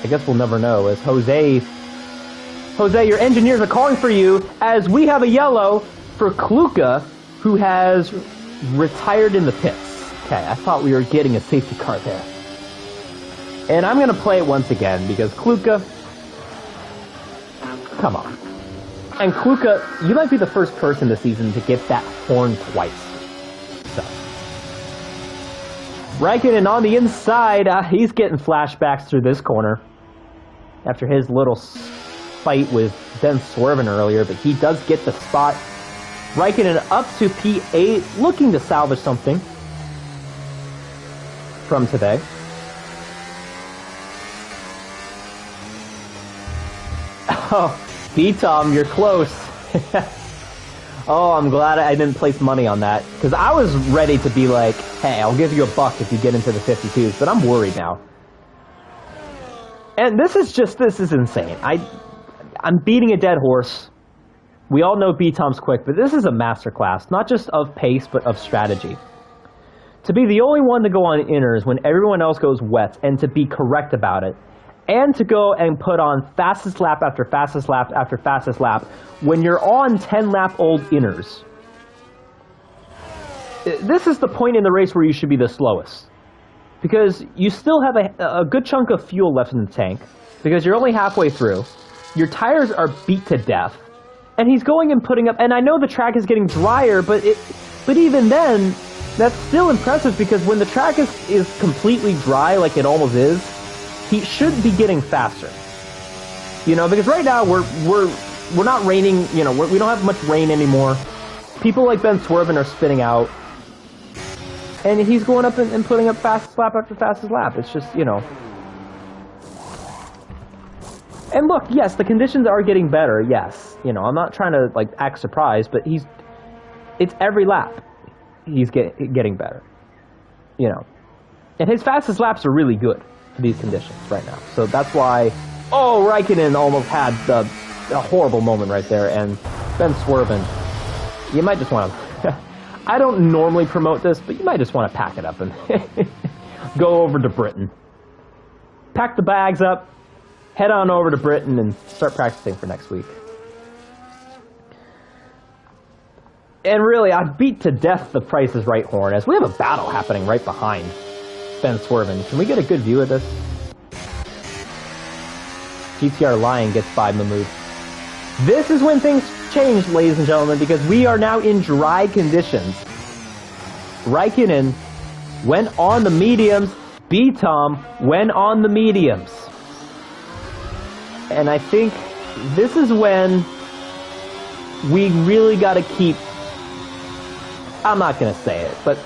I guess we'll never know. As Jose, your engineers are calling for you as we have a yellow for Kluka, who has retired in the pits. Okay, I thought we were getting a safety car there. And I'm going to play it once again because Kluka, come on. And Kluka, you might be the first person this season to get that horn twice. So. Raikkonen on the inside, he's getting flashbacks through this corner after his little fight with Ben Swerven earlier, but he does get the spot. Raikkonen up to P8, looking to salvage something from today. Oh, B-Tom, you're close. Oh, I'm glad I didn't place money on that, because I was ready to be like, hey, I'll give you $1 if you get into the 52s, but I'm worried now. And this is insane. I'm beating a dead horse. We all know B-Tom's quick, but this is a masterclass, not just of pace, but of strategy. To be the only one to go on inners when everyone else goes wets, and to be correct about it, and to go and put on fastest lap after fastest lap after fastest lap when you're on 10-lap-old inners. This is the point in the race where you should be the slowest. Because you still have a good chunk of fuel left in the tank, because you're only halfway through. Your tires are beat to death. And he's going and putting up, and I know the track is getting drier, but even then, that's still impressive, because when the track is completely dry, like it almost is, he should be getting faster. You know, because right now we're not raining, you know, we don't have much rain anymore. People like Ben Swerven are spinning out. And he's going up and putting up fastest lap after fastest lap. It's just, you know. And look, yes, the conditions are getting better, yes. You know, I'm not trying to, like, act surprised, but it's every lap he's getting better. You know. And his fastest laps are really good for these conditions right now. So that's why, oh, Raikkonen almost had a horrible moment right there, and Ben Swerven, you might just want to, I don't normally promote this, but you might just want to pack it up and go over to Britain. Pack the bags up, head on over to Britain, and start practicing for next week. And really, I beat to death the Price is Right horn, as we have a battle happening right behind Ben Swerven. Can we get a good view of this? GTR Lion gets by Mahmood. This is when things change, ladies and gentlemen, because we are now in dry conditions. Raikkonen went on the mediums. B-Tom went on the mediums. And I think this is when we really got to keep, I'm not going to say it, but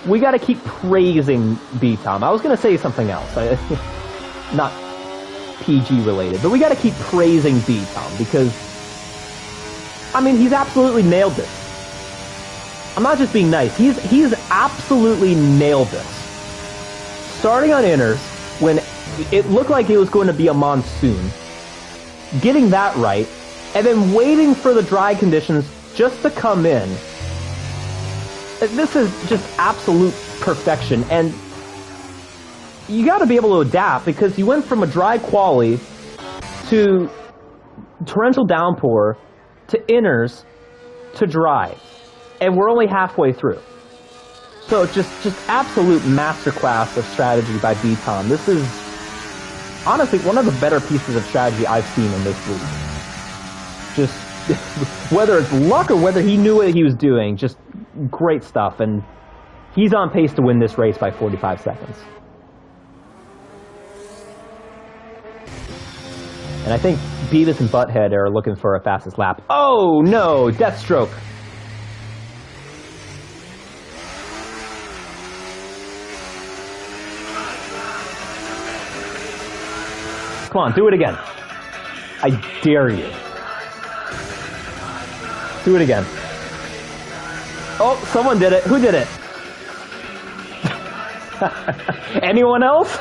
we got to keep praising B-Tom. I was going to say something else, not PG related, but we got to keep praising B-Tom because, I mean, he's absolutely nailed this. I'm not just being nice. He's absolutely nailed this. Starting on inners, when it looked like it was going to be a monsoon, getting that right, and then waiting for the dry conditions just to come in. This is just absolute perfection, and you got to be able to adapt, because you went from a dry quali to torrential downpour to inners to dry, and we're only halfway through. So just absolute masterclass of strategy by B-Tom. This is honestly one of the better pieces of strategy I've seen in this league. Just whether it's luck or whether he knew what he was doing, just great stuff. And He's on pace to win this race by 45 seconds. And I think Beavis and Butthead are looking for a fastest lap. Oh no, Deathstroke. Come on, do it again. I dare you. Do it again. Oh, someone did it. Who did it? Anyone else?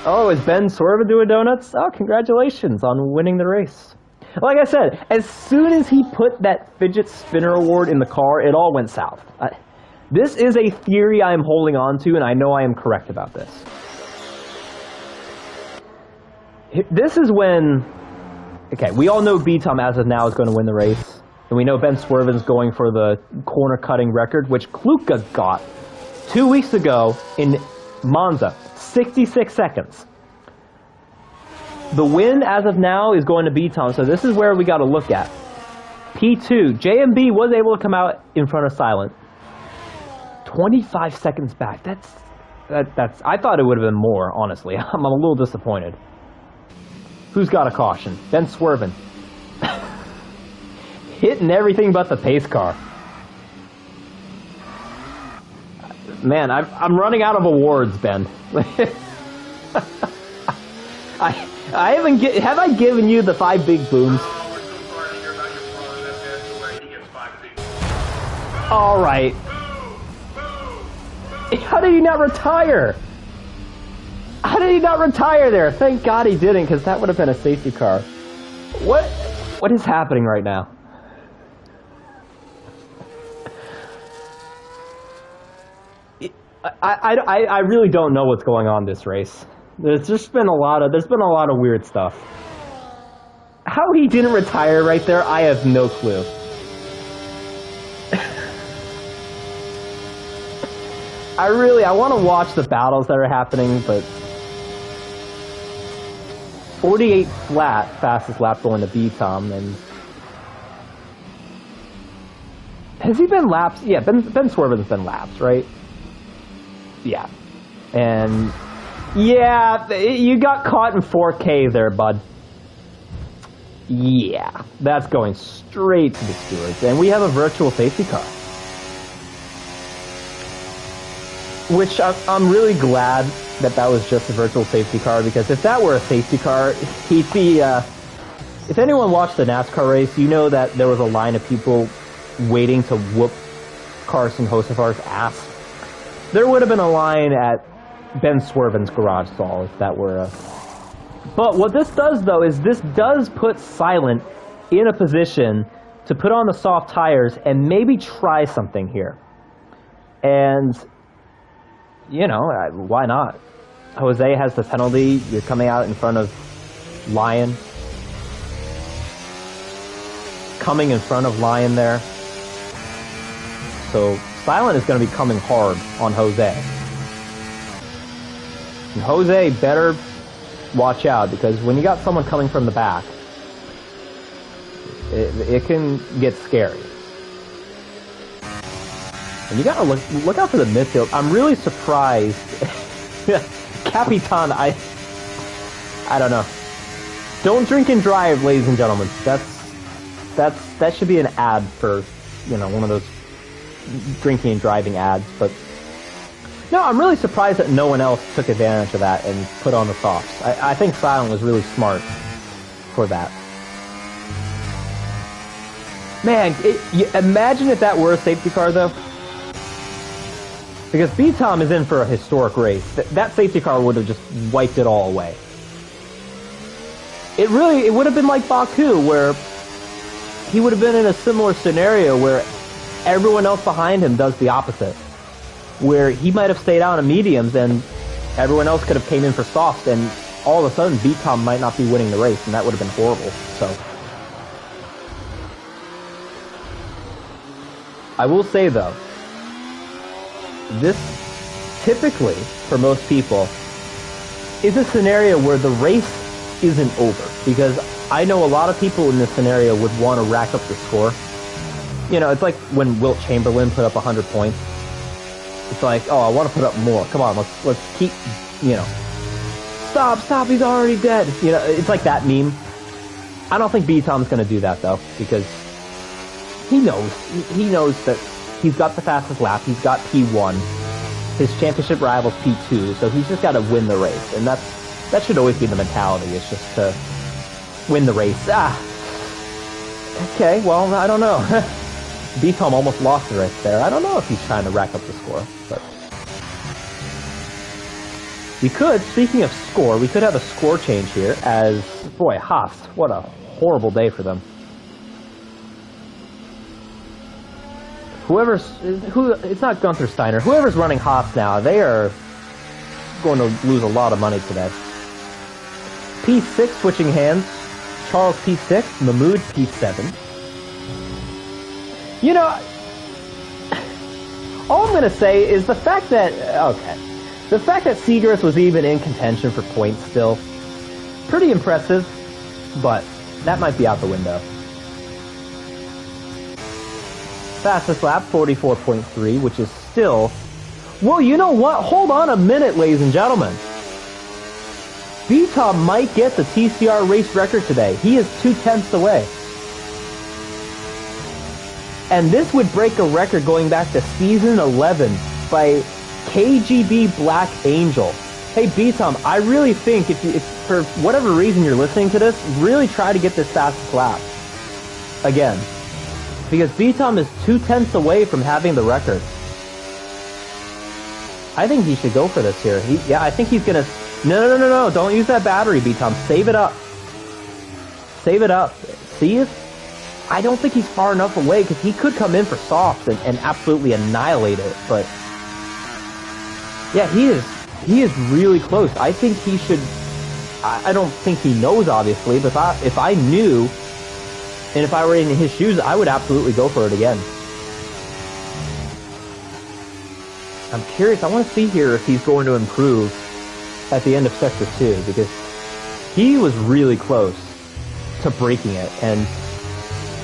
Oh, is Ben Swerve doing donuts? Oh, congratulations on winning the race. Like I said, as soon as he put that fidget spinner award in the car, it all went south. This is a theory I am holding on to, and I know I am correct about this. This is when... Okay, we all know B-Tom as of now is going to win the race. And we know Ben Swerve is going for the corner-cutting record, which Kluka got 2 weeks ago in Monza. 66 seconds. The win as of now is going to B-Tom, so this is where we got to look at. P2, JMB was able to come out in front of Silent. 25 seconds back. That's. I thought it would have been more, honestly. I'm a little disappointed. Who's got a caution? Ben Swervin. Hitting everything but the pace car. Man, I'm running out of awards, Ben. I haven't have I given you the 5 big booms? All right. How did he not retire? How did he not retire there? Thank God he didn't, because that would have been a safety car. What is happening right now? I really don't know what's going on this race. There's been a lot of weird stuff. How he didn't retire right there, I have no clue. I want to watch the battles that are happening, but 48 flat, fastest lap going to B-Tom, and has he been laps? Yeah, Ben Swerven's been laps, right? Yeah, and yeah, you got caught in 4K there, bud. Yeah, that's going straight to the stewards, and we have a virtual safety car. Which I'm really glad that was just a virtual safety car, because if that were a safety car, he'd be... if anyone watched the NASCAR race, you know that there was a line of people waiting to whoop Carson Hocefar's ass. There would have been a line at Ben Swerven's garage stall if that were a... But what this does, though, is this does put Silent in a position to put on the soft tires and maybe try something here. And... you know, why not? Jose has the penalty. You're coming out in front of Lion. Coming in front of Lion there. So Silent is going to be coming hard on Jose. And Jose better watch out, because when you got someone coming from the back, it can get scary. And you gotta look out for the midfield. I'm really surprised. Capitan, I don't know. Don't drink and drive, ladies and gentlemen. That should be an ad for, you know, one of those drinking and driving ads. But no, I'm really surprised that no one else took advantage of that and put on the softs. I think Silent was really smart for that. Man, imagine if that were a safety car, though. Because B-Tom is in for a historic race. That safety car would have just wiped it all away. It would have been like Baku, where he would have been in a similar scenario where everyone else behind him does the opposite. Where he might have stayed out of mediums and everyone else could have came in for softs, and all of a sudden B-Tom might not be winning the race, and that would have been horrible. So I will say, though, this, typically, for most people, is a scenario where the race isn't over, because I know a lot of people in this scenario would want to rack up the score. You know, it's like when Wilt Chamberlain put up 100 points. It's like, oh, I want to put up more. Come on, let's keep, you know, stop, he's already dead. You know, it's like that meme. I don't think B-Tom's going to do that, though, because he knows that he's got the fastest lap, he's got P1, his championship rival's P2, so he's just got to win the race, and that should always be the mentality, it's just to win the race. Okay, well, I don't know. B-Tom almost lost the race there. I don't know if he's trying to rack up the score, but we could, speaking of score, we could have a score change here as, boy, Haas, what a horrible day for them. It's not Gunther Steiner, whoever's running Haas now, they are going to lose a lot of money today. P6 switching hands, Charles P6, Mahmoud P7. You know, all I'm going to say is the fact that, the fact that Seagrass was even in contention for points still, pretty impressive, but that might be out the window. Fastest lap, 44.3, which is still... Well, you know what? Hold on a minute, ladies and gentlemen. B-Tom might get the TCR race record today. He is 2/10 away. And this would break a record going back to season 11 by KGB Black Angel. Hey, B-Tom, I really think if for whatever reason you're listening to this, really try to get this fastest lap again. Because B-Tom is 2/10 away from having the record. I think he should go for this here. I think he's gonna... No, don't use that battery, B-Tom. Save it up. Save it up. See if... I don't think he's far enough away, because he could come in for soft and absolutely annihilate it, but... Yeah, he is really close. I think he should... I don't think he knows, obviously, but if I knew... And if I were in his shoes, I would absolutely go for it again. I'm curious, I want to see here if he's going to improve at the end of Sector 2, because he was really close to breaking it, and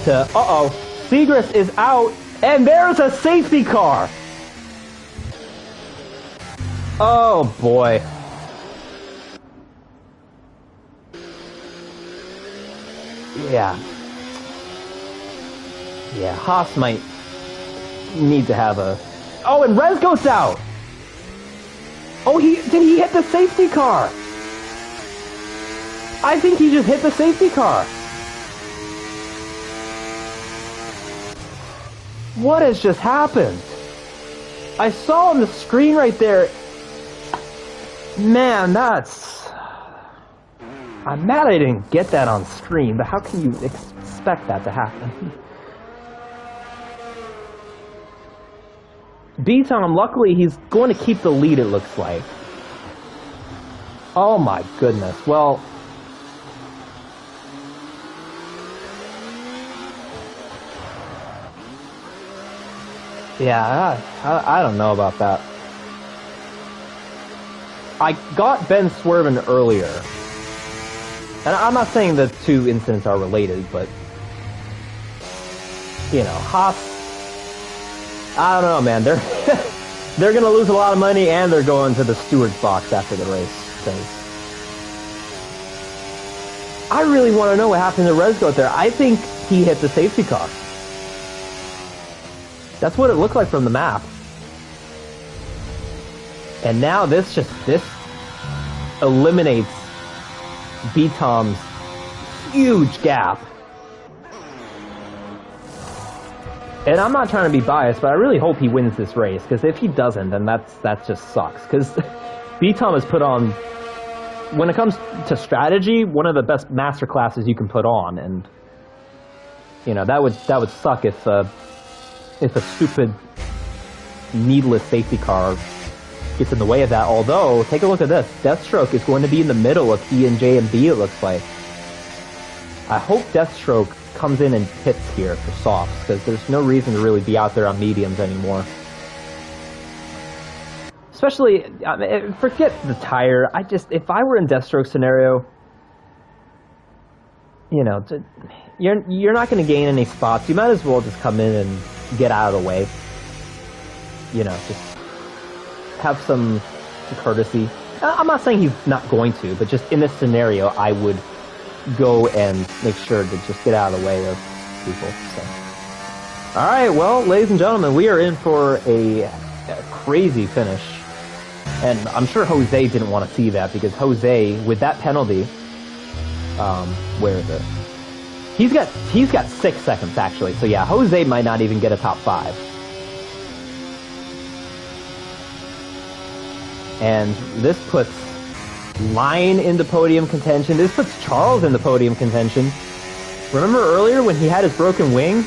to... Seagrass is out, and there's a safety car! Oh, boy. Yeah, Haas might need to have a... Oh, and Rezgo's out! Oh, did he hit the safety car? I think he just hit the safety car. What has just happened? I saw on the screen right there... Man, that's... I'm mad I didn't get that on screen, but how can you expect that to happen? B-Tom, luckily, he's going to keep the lead, it looks like. Oh my goodness, well... Yeah, I don't know about that. I got Ben swerving earlier. And I'm not saying the two incidents are related, but... You know, Haas... I don't know, man. They're going to lose a lot of money, and they're going to the steward's box after the race. Because I really want to know what happened to Rezgo there. I think he hit the safety car. That's what it looked like from the map. And now this eliminates B-Tom's huge gap. And I'm not trying to be biased, but I really hope he wins this race, because if he doesn't, then that just sucks. Because B-Tom has put on, when it comes to strategy, one of the best master classes you can put on, and you know that would suck if a stupid, needless safety car gets in the way of that. Although, take a look at this, Deathstroke is going to be in the middle of E and J and B. It looks like. I hope Deathstroke comes in and pits here for softs, because there's no reason to really be out there on mediums anymore. Especially, forget the tire. If I were in Deathstroke's scenario, you know, you're not going to gain any spots. You might as well just come in and get out of the way. You know, just have some courtesy. I'm not saying he's not going to, but just in this scenario, I would go and make sure to just get out of the way of people. So. All right, well, ladies and gentlemen, we are in for a crazy finish. And I'm sure Jose didn't want to see that, because Jose, with that penalty, where is it? He's got 6 seconds, actually. So yeah, Jose might not even get a top 5. And this puts Lion into podium contention. This puts Charles in the podium contention. Remember earlier when he had his broken wing?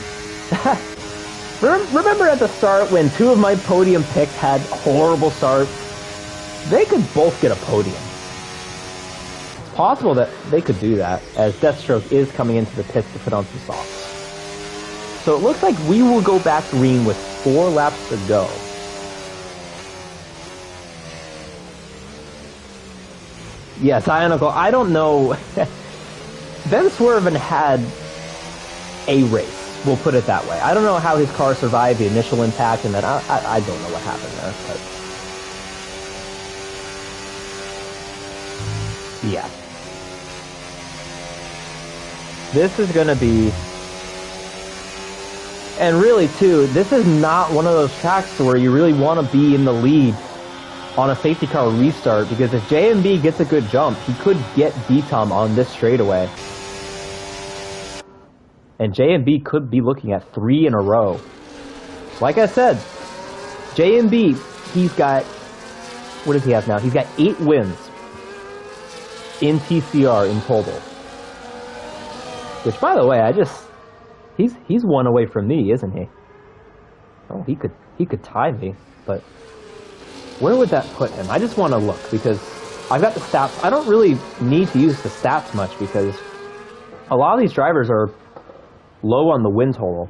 Remember at the start when 2 of my podium picks had horrible starts? They could both get a podium. It's possible that they could do that, as Deathstroke is coming into the pits to put on some softs. So it looks like we will go back green with 4 laps to go. Yes, Ionical, I don't know. Ben Swerven had a race, we'll put it that way. I don't know how his car survived the initial impact, and then I don't know what happened there. But yeah. This is going to be... And really, too, this is not one of those tracks where you really want to be in the lead on a safety car restart, because if JMB gets a good jump, he could get DTOM on this straightaway. And JMB could be looking at 3 in a row. Like I said, JMB, he's got... What does he have now? He's got 8 wins in TCR in total. Which, by the way, he's 1 away from me, isn't he? Oh, he could tie me, but where would that put him? I just want to look, because I've got the stats. I don't really need to use the stats much, because a lot of these drivers are low on the win total.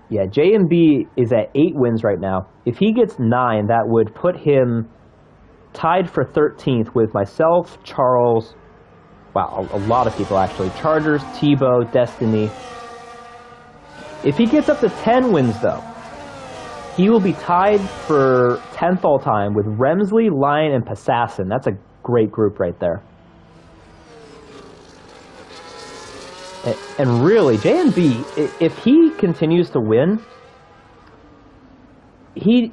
Yeah, JMB is at 8 wins right now. If he gets 9, that would put him tied for 13th with myself, Charles, wow, a lot of people actually. Chargers, Tebow, Destiny. If he gets up to 10 wins, though, he will be tied for 10th all-time with Remsley, Lion, and Passassin. That's a great group right there. And really, JMB, if he continues to win, he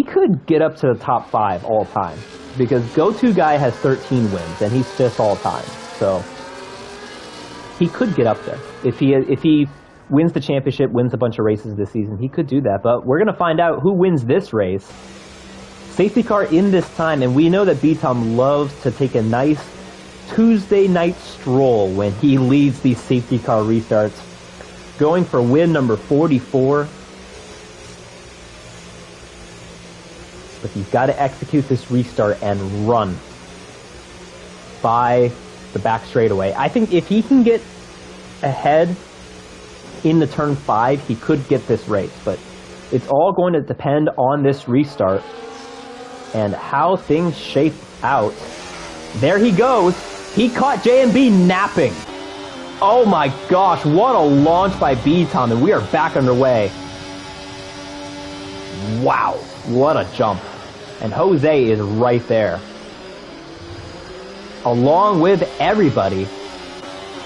could get up to the top 5 all-time. Because Go-To Guy has 13 wins, and he's 5th all-time. So he could get up there. If he wins the championship, wins a bunch of races this season, he could do that. But we're going to find out who wins this race. Safety car in this time, and we know that B-Tom loves to take a nice Tuesday night stroll when he leads these safety car restarts. Going for win number 44. But he's got to execute this restart and run by the back straightaway. I think if he can get ahead in the turn 5, he could get this race, but it's all going to depend on this restart and how things shape out. There he goes. He caught JMB napping. Oh my gosh, what a launch by B-Tom, and we are back underway. Wow, what a jump. And Jose is right there, along with everybody.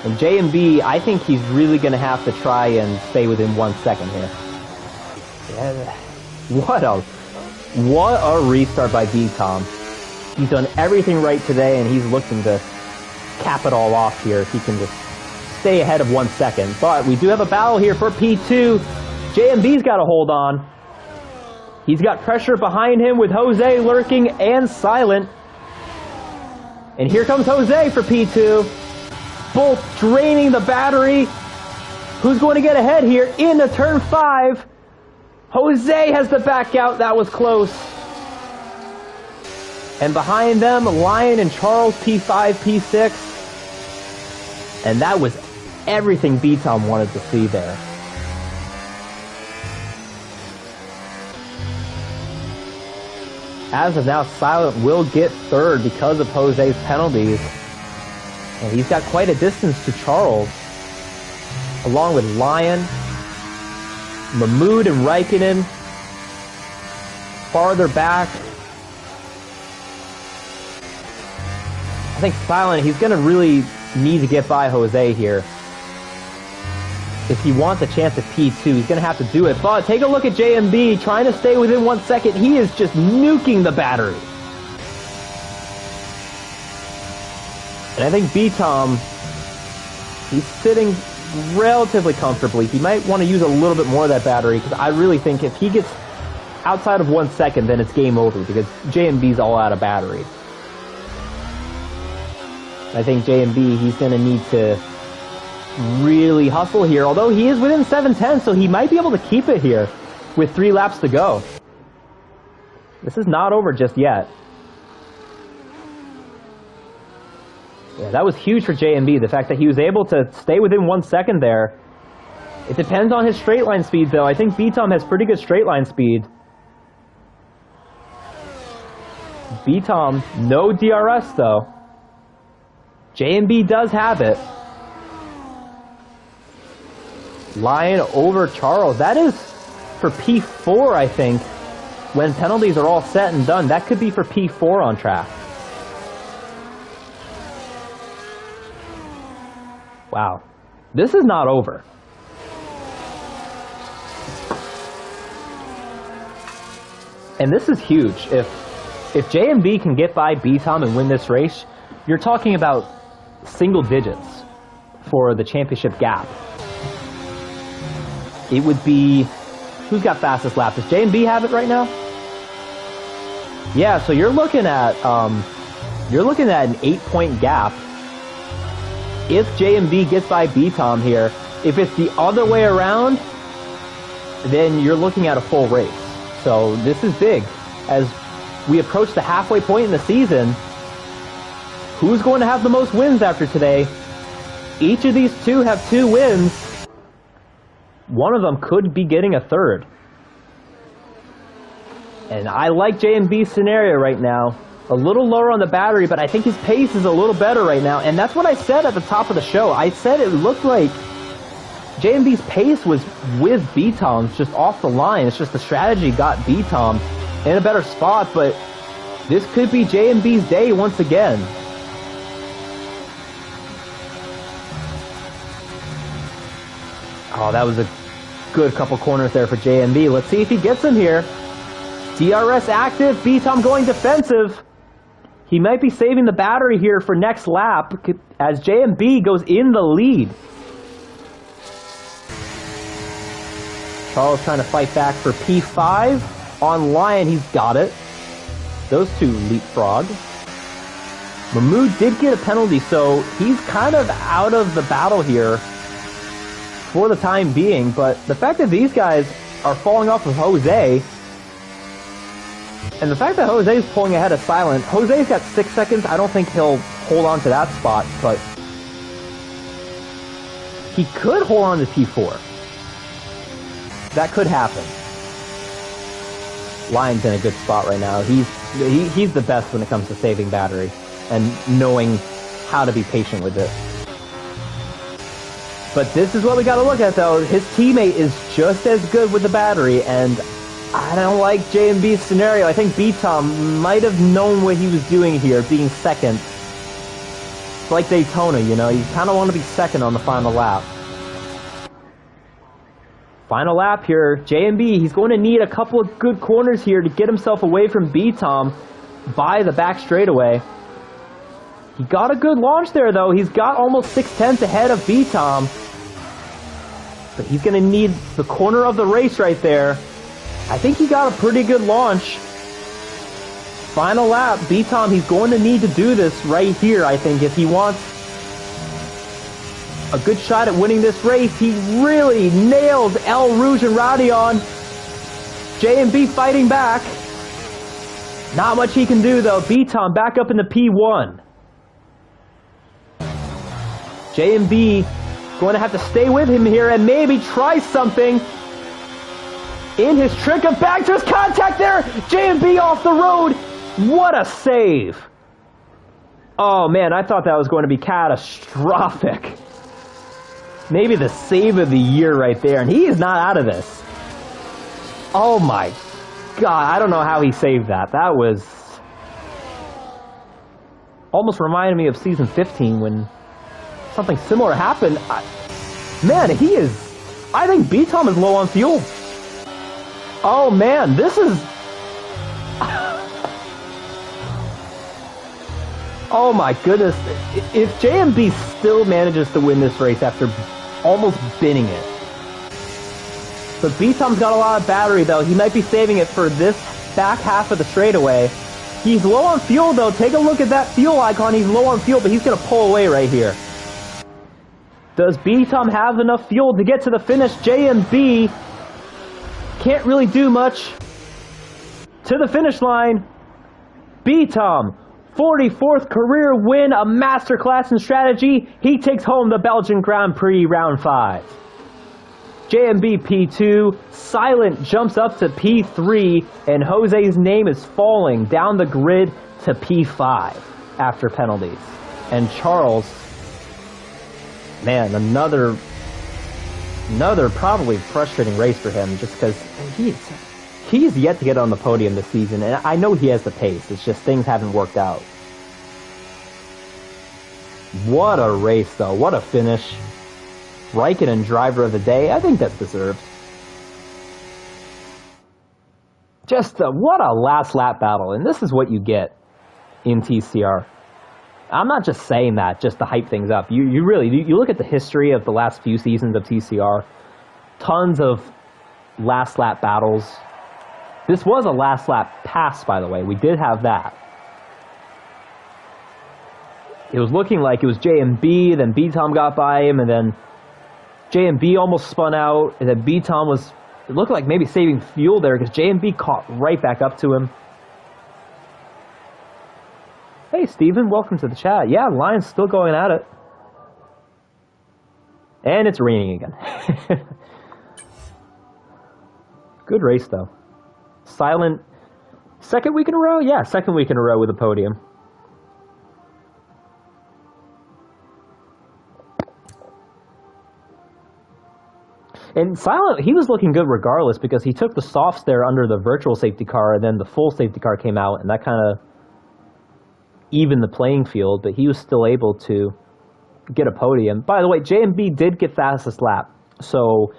And JMB, I think he's really going to have to try and stay within 1 second here. Yeah, what a restart by B-Tom. He's done everything right today, and he's looking to cap it all off here if he can just stay ahead of 1 second. But we do have a battle here for P2. JMB's got to hold on. He's got pressure behind him with Jose lurking and silent. And here comes Jose for P2. Both draining the battery. Who's going to get ahead here into turn 5? Jose has to back out. That was close. And behind them, Lion and Charles, P5, P6. And that was everything B-Tom wanted to see there. As of now, Silent will get third because of Jose's penalties. And he's got quite a distance to Charles, along with Lion, Mahmoud and Raikkonen farther back. I think Silent, he's going to really need to get by Jose here. If he wants a chance at P2, he's going to have to do it. But take a look at JMB trying to stay within 1 second. He is just nuking the battery. And I think B-Tom, he's sitting relatively comfortably. He might want to use a little bit more of that battery, because I really think if he gets outside of 1 second, then it's game over, because JMB's all out of battery. I think JMB, he's going to need to really hustle here, although he is within 7:10, so he might be able to keep it here with 3 laps to go. This is not over just yet. Yeah, that was huge for JMB, the fact that he was able to stay within 1 second there. It depends on his straight line speed, though. I think B-Tom has pretty good straight line speed. B-Tom, no DRS, though. JMB does have it. Lion over Charles. That is for P4, I think. When penalties are all set and done, that could be for P4 on track. Wow. This is not over. And this is huge. If JMB can get by B-Tom and win this race, you're talking about single digits for the championship gap. It would be, who's got fastest lap? Does JMB have it right now? Yeah, so you're looking at an 8-point gap. If JMB gets by B-Tom here, if it's the other way around, then you're looking at a full race. So this is big. As we approach the halfway point in the season, who's going to have the most wins after today? Each of these two have 2 wins. One of them could be getting a third. And I like JMB's scenario right now. A little lower on the battery, but I think his pace is a little better right now. And that's what I said at the top of the show. I said it looked like JMB's pace was with B-Tom's just off the line. It's just the strategy got B-Tom in a better spot, but this could be JMB's day once again. Oh, that was a good couple corners there for JMB. Let's see if he gets him here. DRS active, B-Tom going defensive. He might be saving the battery here for next lap as JMB goes in the lead. Charles trying to fight back for P5. On Lion, he's got it. Those two leapfrog. Mahmoud did get a penalty, so he's kind of out of the battle here for the time being, but the fact that these guys are falling off of Jose, and the fact that Jose's pulling ahead of Silent, Jose's got 6 seconds. I don't think he'll hold on to that spot, but he could hold on to P4. That could happen. Lion's in a good spot right now. He's the best when it comes to saving battery and knowing how to be patient with it. But this is what we got to look at, though. His teammate is just as good with the battery, and I don't like JMB's scenario. I think B-Tom might have known what he was doing here, being second. It's like Daytona, you know. You kind of want to be second on the final lap. Final lap here. JMB, he's going to need a couple of good corners here to get himself away from B-Tom by the back straightaway. He got a good launch there, though. He's got almost 6/10 ahead of B-Tom. But he's going to need the corner of the race right there. I think he got a pretty good launch. Final lap. B-Tom, he's going to need to do this right here, I think, if he wants a good shot at winning this race. He really nailed El Rouge and Radion. JMB fighting back. Not much he can do, though. B-Tom back up in the P1. JMB going to have to stay with him here and maybe try something. in his trick of back. There's contact there. J&B off the road. What a save. Oh man, I thought that was going to be catastrophic. Maybe the save of the year right there, and he is not out of this. Oh my God, I don't know how he saved that. That was almost reminded me of season 15 when something similar happened. Man, he is... I think B-Tom is low on fuel. Oh man, this is... Oh my goodness. If JMB still manages to win this race after almost binning it. But B-Tom's got a lot of battery though. He might be saving it for this back half of the straightaway. He's low on fuel though. Take a look at that fuel icon. He's low on fuel, but he's going to pull away right here. Does B-Tom have enough fuel to get to the finish? JMB can't really do much. To the finish line. B-Tom, 44th career win, a masterclass in strategy. He takes home the Belgian Grand Prix round 5. JMB P2, Silent jumps up to P3, and Jose's name is falling down the grid to P5 after penalties. And Charles, man, another probably frustrating race for him, just because he's yet to get on the podium this season, and I know he has the pace. It's just things haven't worked out. What a race, though. What a finish. Raikkonen driver of the day. I think that's deserved. Just what a last lap battle, and this is what you get in TCR. I'm not just saying that just to hype things up. You really look at the history of the last few seasons of TCR. Tons of last lap battles. This was a last lap pass, by the way. We did have that. It was looking like it was J&B, then B-Tom got by him, and then J&B almost spun out, and then B-Tom was, it looked like maybe saving fuel there, because J&B caught right back up to him. Hey, Steven, welcome to the chat. Yeah, Lion's still going at it. And it's raining again. Good race, though. Silent, second week in a row? Yeah, second week in a row with a podium. And Silent, he was looking good regardless because he took the softs there under the virtual safety car, and then the full safety car came out, and that kind of evened the playing field, but he was still able to get a podium. By the way, J&B did get fastest lap, so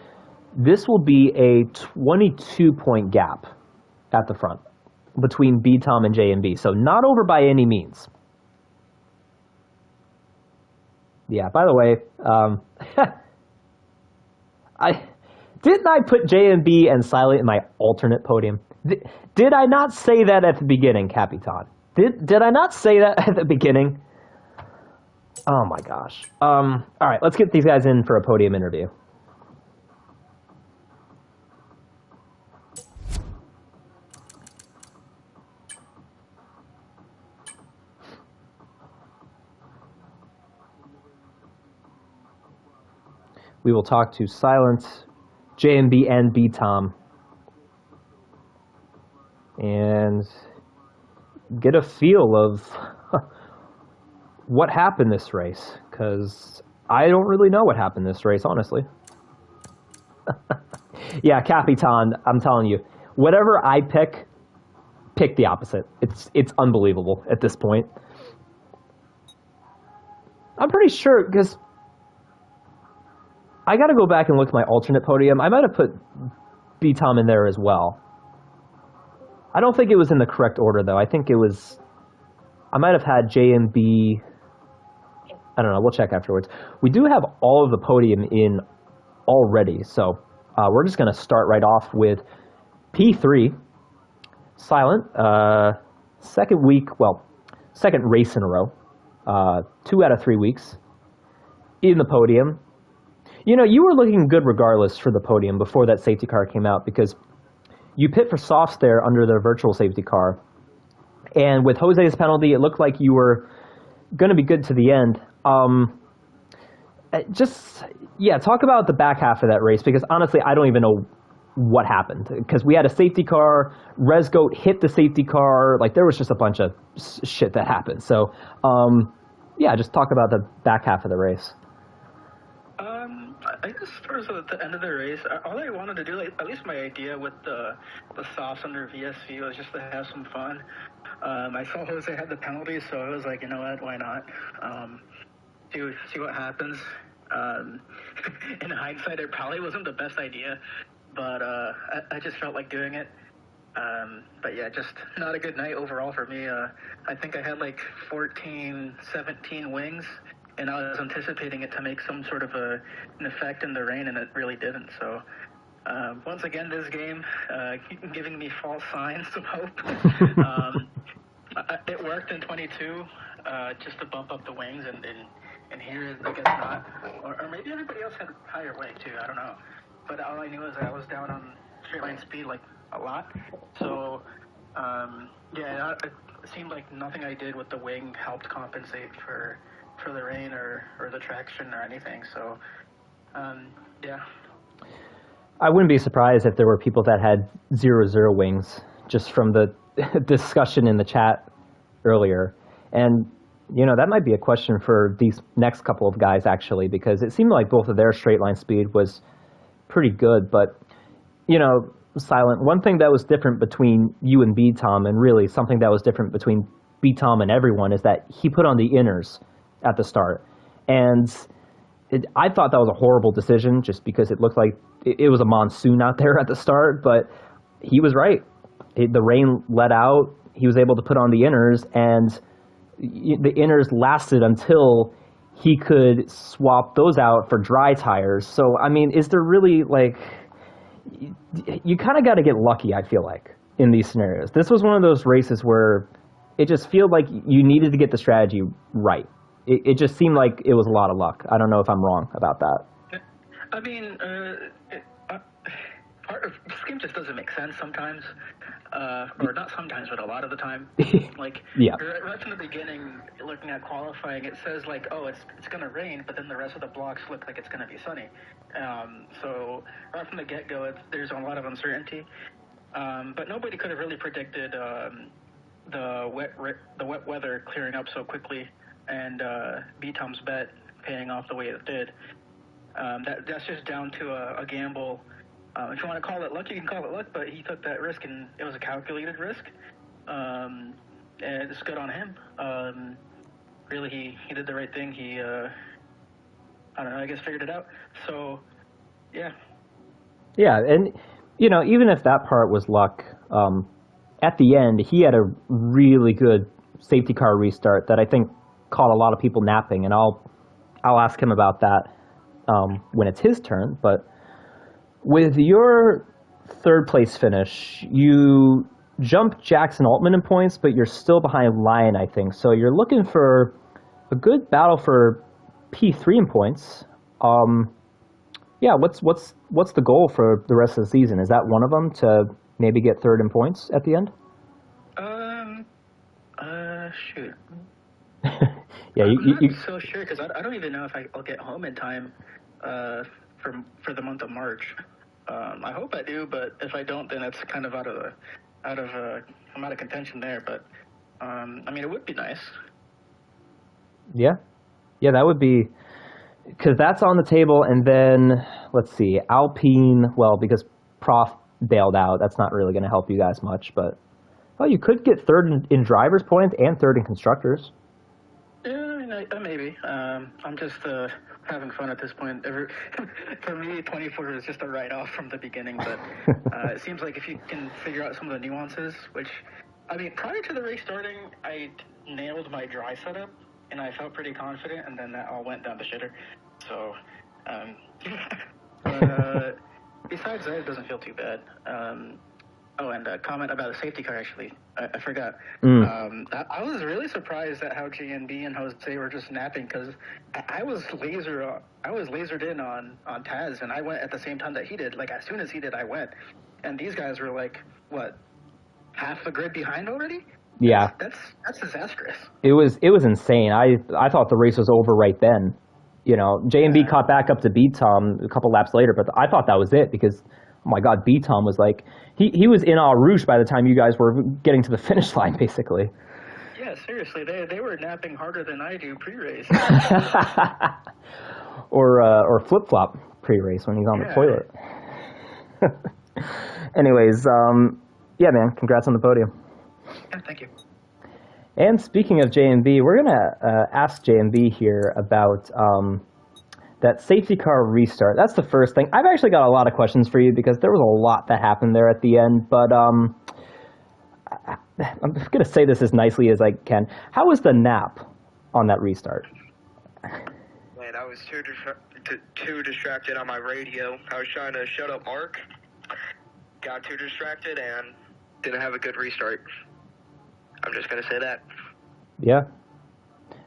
this will be a 22-point gap at the front between B-Tom and J&B, so not over by any means. Yeah, by the way, didn't I put J&B and Silent in my alternate podium? Did I not say that at the beginning, Capitan? Did I not say that at the beginning? Oh my gosh. All right, let's get these guys in for a podium interview. We will talk to Silent, J&B, and B-Tom, and get a feel of what happened this race, because I don't really know what happened this race, honestly. Yeah, Capitan, I'm telling you, whatever I pick the opposite. It's unbelievable at this point. I'm pretty sure, because I got to go back and look at my alternate podium. I might have put B-Tom in there as well. I don't think it was in the correct order, though. I think it was... I might have had J&B... I don't know. We'll check afterwards. We do have all of the podium in already, so we're just going to start right off with P3. Silent. Second race in a row. 2 out of 3 weeks in the podium. You know, you were looking good regardless for the podium before that safety car came out, because you pit for softs there under the virtual safety car. And with Jose's penalty, it looked like you were going to be good to the end. Talk about the back half of that race, because honestly, I don't even know what happened, because we had a safety car, Resgoat hit the safety car, like there was just a bunch of shit that happened. So yeah, just talk about the back half of the race. I guess towards the end of the race, all I wanted to do, like, at least my idea with the softs under VSV was just to have some fun. I saw Jose had the penalty, so I was like, you know what, why not? See what happens. In hindsight, it probably wasn't the best idea, but I just felt like doing it. But yeah, just not a good night overall for me. I think I had like 14, 17 wings, and I was anticipating it to make some sort of an effect in the rain, and it really didn't. So once again, this game giving me false signs of hope. It worked in 22, just to bump up the wings, and here I guess not. Or maybe everybody else had higher wing too, I don't know. But all I knew is I was down on straight line speed like a lot. So yeah, it seemed like nothing I did with the wing helped compensate for the rain or the traction or anything. So yeah. I wouldn't be surprised if there were people that had 0-0 wings, just from the discussion in the chat earlier. And, you know, that might be a question for these next couple of guys, actually, because it seemed like both of their straight line speed was pretty good. But, you know, Silent, one thing that was different between you and B-Tom, and really something that was different between B-Tom and everyone, is that he put on the inners at the start. And I thought that was a horrible decision, just because it looked like it was a monsoon out there at the start. But he was right. The rain let out. He was able to put on the inners, and the inners lasted until he could swap those out for dry tires. So, I mean, is there really, like, you kind of got to get lucky, I feel like, in these scenarios. This was one of those races where it just feels like you needed to get the strategy right. It just seemed like it was a lot of luck. I don't know if I'm wrong about that. I mean, part of this game just doesn't make sense sometimes, or not sometimes, but a lot of the time. Like, yeah. Right from the beginning, looking at qualifying, it says like, oh, it's going to rain, but then the rest of the blocks look like it's going to be sunny. So right from the get-go, there's a lot of uncertainty. But nobody could have really predicted the wet weather clearing up so quickly, and B-Tom's bet paying off the way it did. That's just down to a gamble. If you want to call it luck, you can call it luck, but he took that risk, and it was a calculated risk. And it's good on him. Really, he did the right thing. He, I don't know, I guess figured it out. So, yeah. Yeah, and, you know, even if that part was luck, at the end, he had a really good safety car restart that I think caught a lot of people napping, and I'll ask him about that when it's his turn. But with your third place finish, you jumped Jackson Altman in points, but you're still behind Lyon, I think. So you're looking for a good battle for P3 in points. Yeah, what's the goal for the rest of the season? Is that one of them, to maybe get third in points at the end? Shoot. Yeah, I'm not so sure, because I don't even know if I'll get home in time for the month of March. I hope I do, but if I don't, then it's kind of I'm out of contention there. But I mean, it would be nice. Yeah, that would be, because that's on the table. And then let's see, Alpine. Well, because Prof bailed out, that's not really going to help you guys much. But you could get third in drivers' points and third in constructors. Yeah, maybe. I'm just having fun at this point. For me, 24 is just a write-off from the beginning, but it seems like if you can figure out some of the nuances, which, I mean, prior to the race starting, I nailed my dry setup, and I felt pretty confident, and then that all went down the shitter. So, besides that, it doesn't feel too bad. And a comment about a safety car, actually. I forgot. I was really surprised at how GNB and Jose were just napping, because I was lasered in on Taz, and I went at the same time that he did. Like, as soon as he did, I went. And these guys were like, what, half the grid behind already? Yeah. That's disastrous. It was insane. I thought the race was over right then. You know, JMB caught back up to beat Tom a couple laps later, but I thought that was it, because I'm oh my God, B-Tom was like, he was in Eau Rouge by the time you guys were getting to the finish line, basically. Yeah, seriously, they were napping harder than I do pre-race. or flip-flop pre-race when he's on the toilet. Anyways, yeah, man, congrats on the podium. Yeah, thank you. And speaking of JMB, we're going to ask JMB here about that safety car restart. That's the first thing. I've actually got a lot of questions for you because there was a lot that happened there at the end, but I'm going to say this as nicely as I can. How was the nap on that restart? Man, I was too distracted on my radio. I was trying to shut up Mark, got too distracted, and didn't have a good restart. I'm just going to say that. Yeah.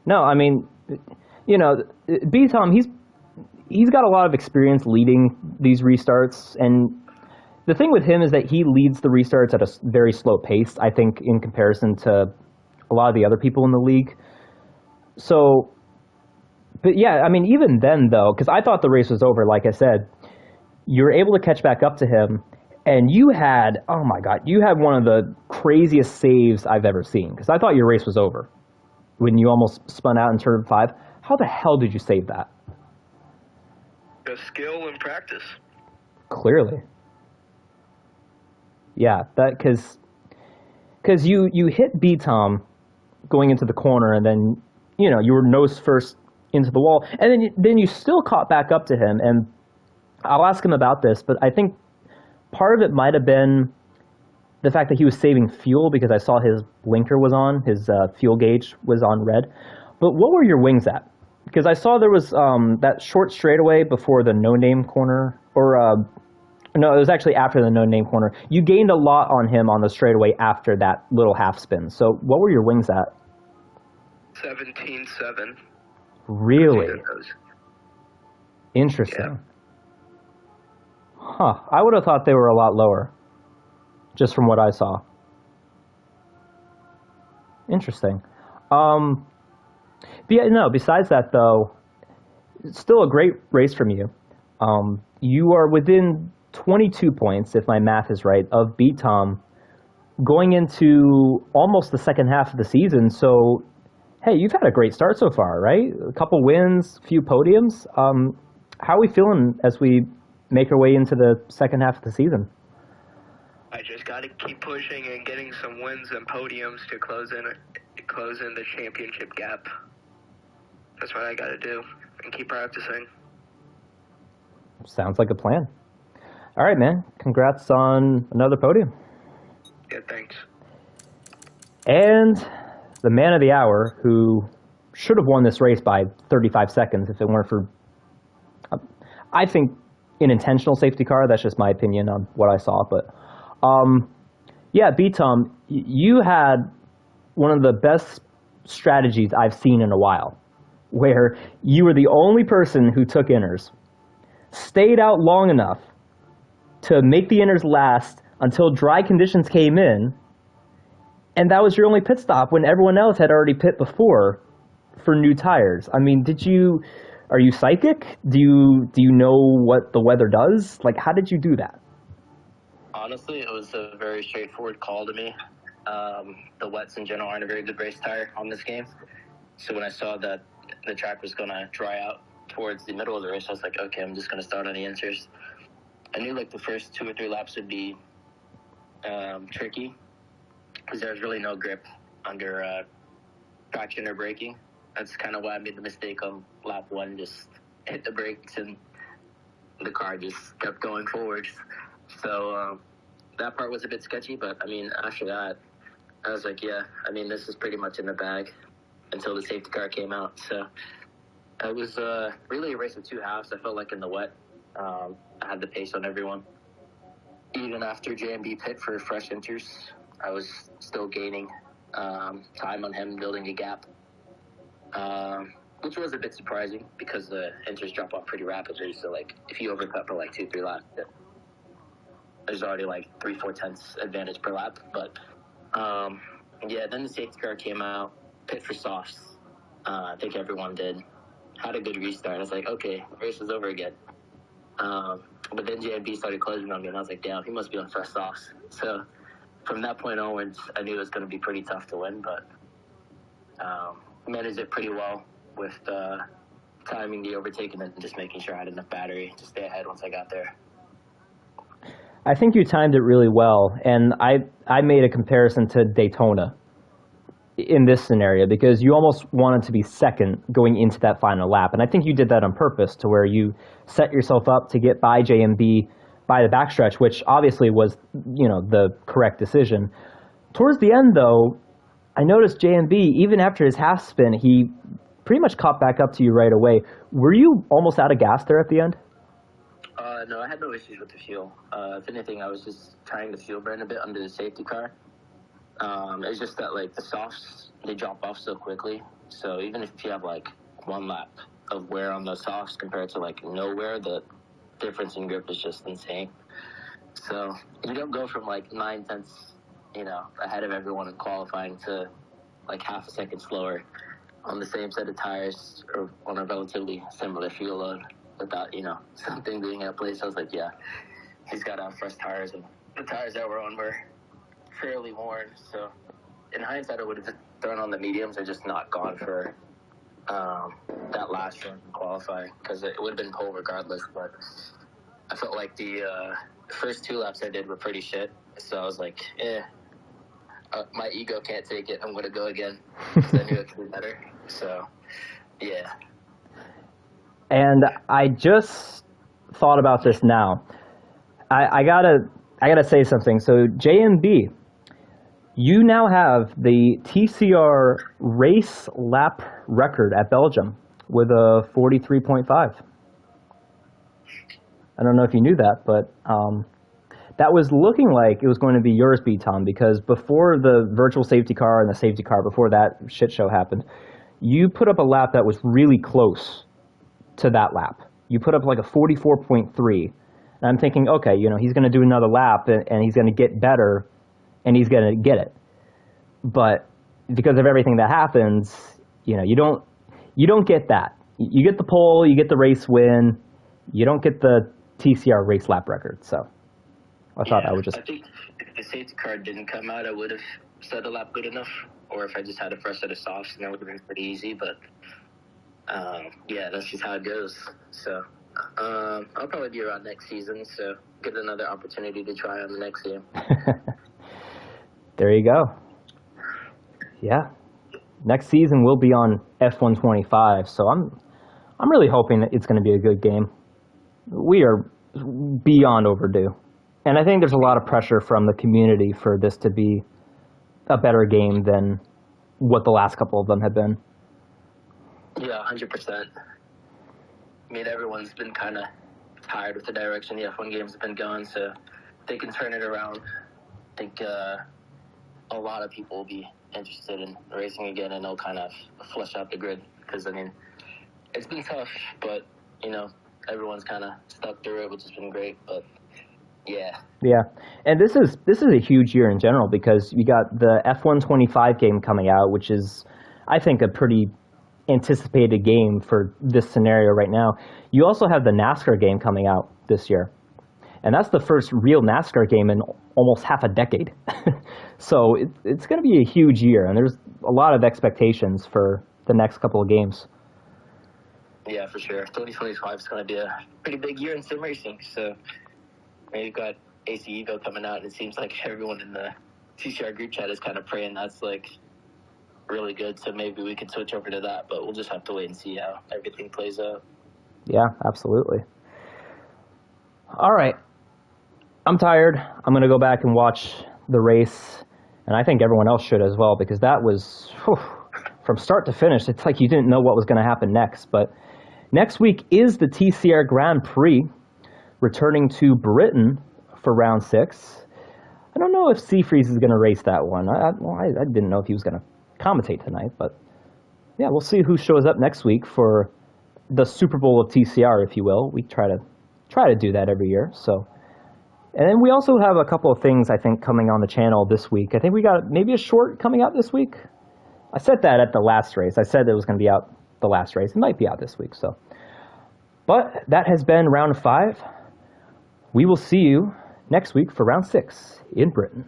No, I mean, you know, B-Tom, he's got a lot of experience leading these restarts, and the thing with him is that he leads the restarts at a very slow pace, I think, in comparison to a lot of the other people in the league. So, but yeah, I mean, even then, though, because I thought the race was over, like I said, you were able to catch back up to him, and you had, oh my God, you had one of the craziest saves I've ever seen, because I thought your race was over when you almost spun out in turn 5. How the hell did you save that? Just skill and practice. Clearly. Yeah, that because you hit B-Tom going into the corner, and then, you know, you were nose first into the wall, and then you still caught back up to him, and I'll ask him about this, but I think part of it might have been the fact that he was saving fuel, because I saw his blinker was on, his fuel gauge was on red. But what were your wings at? Because I saw there was that short straightaway before the no-name corner, or no, it was actually after the no-name corner. You gained a lot on him on the straightaway after that little half spin. So what were your wings at? 17.7. Really? Interesting. Yeah. Huh. I would have thought they were a lot lower, just from what I saw. Interesting. But yeah, no, besides that, though, it's still a great race from you. You are within 22 points, if my math is right, of B-Tom going into almost the second half of the season. So, hey, you've had a great start so far, right? A couple wins, a few podiums. How are we feeling as we make our way into the second half of the season? I just got to keep pushing and getting some wins and podiums to close in the championship gap. That's what I got to do, and keep practicing. Sounds like a plan. All right, man. Congrats on another podium. Yeah, thanks. And the man of the hour, who should have won this race by 35 seconds if it weren't for, I think, an intentional safety car. That's just my opinion on what I saw. But, yeah, B-Tom, you had one of the best strategies I've seen in a while, where you were the only person who took inners, stayed out long enough to make the inners last until dry conditions came in, and that was your only pit stop when everyone else had already pit before for new tires. I mean, are you psychic? Do you know what the weather does? Like, how did you do that? Honestly, it was a very straightforward call to me. The wets in general aren't a very good race tire on this game. So when I saw that the track was going to dry out towards the middle of the race, I was like, okay, I'm just going to start on the insers. I knew like the first 2 or 3 laps would be tricky because there was really no grip under traction or braking. That's kind of why I made the mistake on lap 1, just hit the brakes and the car just kept going forward. So that part was a bit sketchy, but I mean, after that, I was like, yeah, I mean, this is pretty much in the bag until the safety car came out. So it was really a race of 2 halves. I felt like in the wet, I had the pace on everyone. Even after JMB pit for fresh inters, I was still gaining time on him, building a gap, which was a bit surprising because the inters drop off pretty rapidly. So, like, if you overcut for like 2-3 laps, there's already like 3-4 tenths advantage per lap. But yeah, then the safety car came out, pit for softs. I think everyone did. Had a good restart. I was like, okay, race is over again. But then JMB started closing on me, and I was like, damn, he must be on fresh softs. So from that point onwards, I knew it was going to be pretty tough to win, but managed it pretty well with timing the overtaking and just making sure I had enough battery to stay ahead once I got there. I think you timed it really well, and I made a comparison to Daytona in this scenario because you almost wanted to be second going into that final lap, and I think you did that on purpose to where you set yourself up to get by JMB by the backstretch, which obviously was, you know, the correct decision. Towards the end, though, I noticed JMB, even after his half spin, he pretty much caught back up to you right away. Were you almost out of gas there at the end? No, I had no issues with the fuel. If anything, I was just trying to fuel burn a bit under the safety car. It's just that, like, the softs, they drop off so quickly. So even if you have, like, one lap of wear on those softs compared to, like, no wear, the difference in grip is just insane. So you don't go from, like, 9/10, you know, ahead of everyone in qualifying to, like, half a second slower on the same set of tires or on a relatively similar fuel load without, you know, something being at place. I was like, yeah, he's got to have fresh tires, and the tires that were on were fairly worn. So in hindsight, I would have thrown on the mediums or just not gone for that last run in qualifying because it would have been pole regardless. But I felt like the first 2 laps I did were pretty shit. So I was like, my ego can't take it. I'm going to go again because I knew it could be better. So, yeah. And I just thought about this now. I gotta say something. So JMB, you now have the TCR race lap record at Belgium with a 43.5. I don't know if you knew that, but that was looking like it was going to be yours, B, Tom, because before the virtual safety car and the safety car, before that shit show happened, you put up a lap that was really close to that lap. You put up like a 44.3. And I'm thinking, okay, you know, he's going to do another lap and he's going to get better and he's going to get it. But because of everything that happens, you know, you don't get that. You get the pole, you get the race win, you don't get the TCR race lap record. So I thought that would just... I think if the safety car didn't come out, I would have set a lap good enough. Or if I just had a fresh set of softs, then that would have been pretty easy. But, yeah, that's just how it goes. So I'll probably be around next season, so get another opportunity to try on the next game. There you go. Yeah. Next season we'll be on F125, so I'm really hoping that it's going to be a good game. We are beyond overdue. And I think there's a lot of pressure from the community for this to be a better game than what the last couple of them have been. Yeah, 100%. I mean, everyone's been kind of tired with the direction the F1 games have been going, so they can turn it around. I think a lot of people will be interested in racing again, and they'll kind of flush out the grid. Because, I mean, it's been tough, but, you know, everyone's kind of stuck through it, which has been great, but... Yeah. Yeah. And this is a huge year in general because you got the F125 game coming out, which is, I think, a pretty anticipated game for this scenario right now. You also have the NASCAR game coming out this year. And that's the first real NASCAR game in almost half a decade. So it's going to be a huge year, and there's a lot of expectations for the next couple of games. Yeah, for sure. 2025 is going to be a pretty big year in sim racing, so... You've got AC Evo coming out, and it seems like everyone in the TCR group chat is kind of praying that's, like, really good, so maybe we could switch over to that, but we'll just have to wait and see how everything plays out. Yeah, absolutely. All right. I'm tired. I'm going to go back and watch the race, and I think everyone else should as well, because that was, from start to finish, it's like you didn't know what was going to happen next. But next week is the TCR Grand Prix, returning to Britain for round 6. I don't know if Seafreeze is going to race that one. I didn't know if he was going to commentate tonight, but yeah, we'll see who shows up next week for the Super Bowl of TCR, if you will. We try to do that every year. So, and then we also have a couple of things I think coming on the channel this week. I think we got maybe a short coming out this week. I said that at the last race. I said it was going to be out the last race. It might be out this week. So, but that has been round 5. We will see you next week for round 6 in Britain.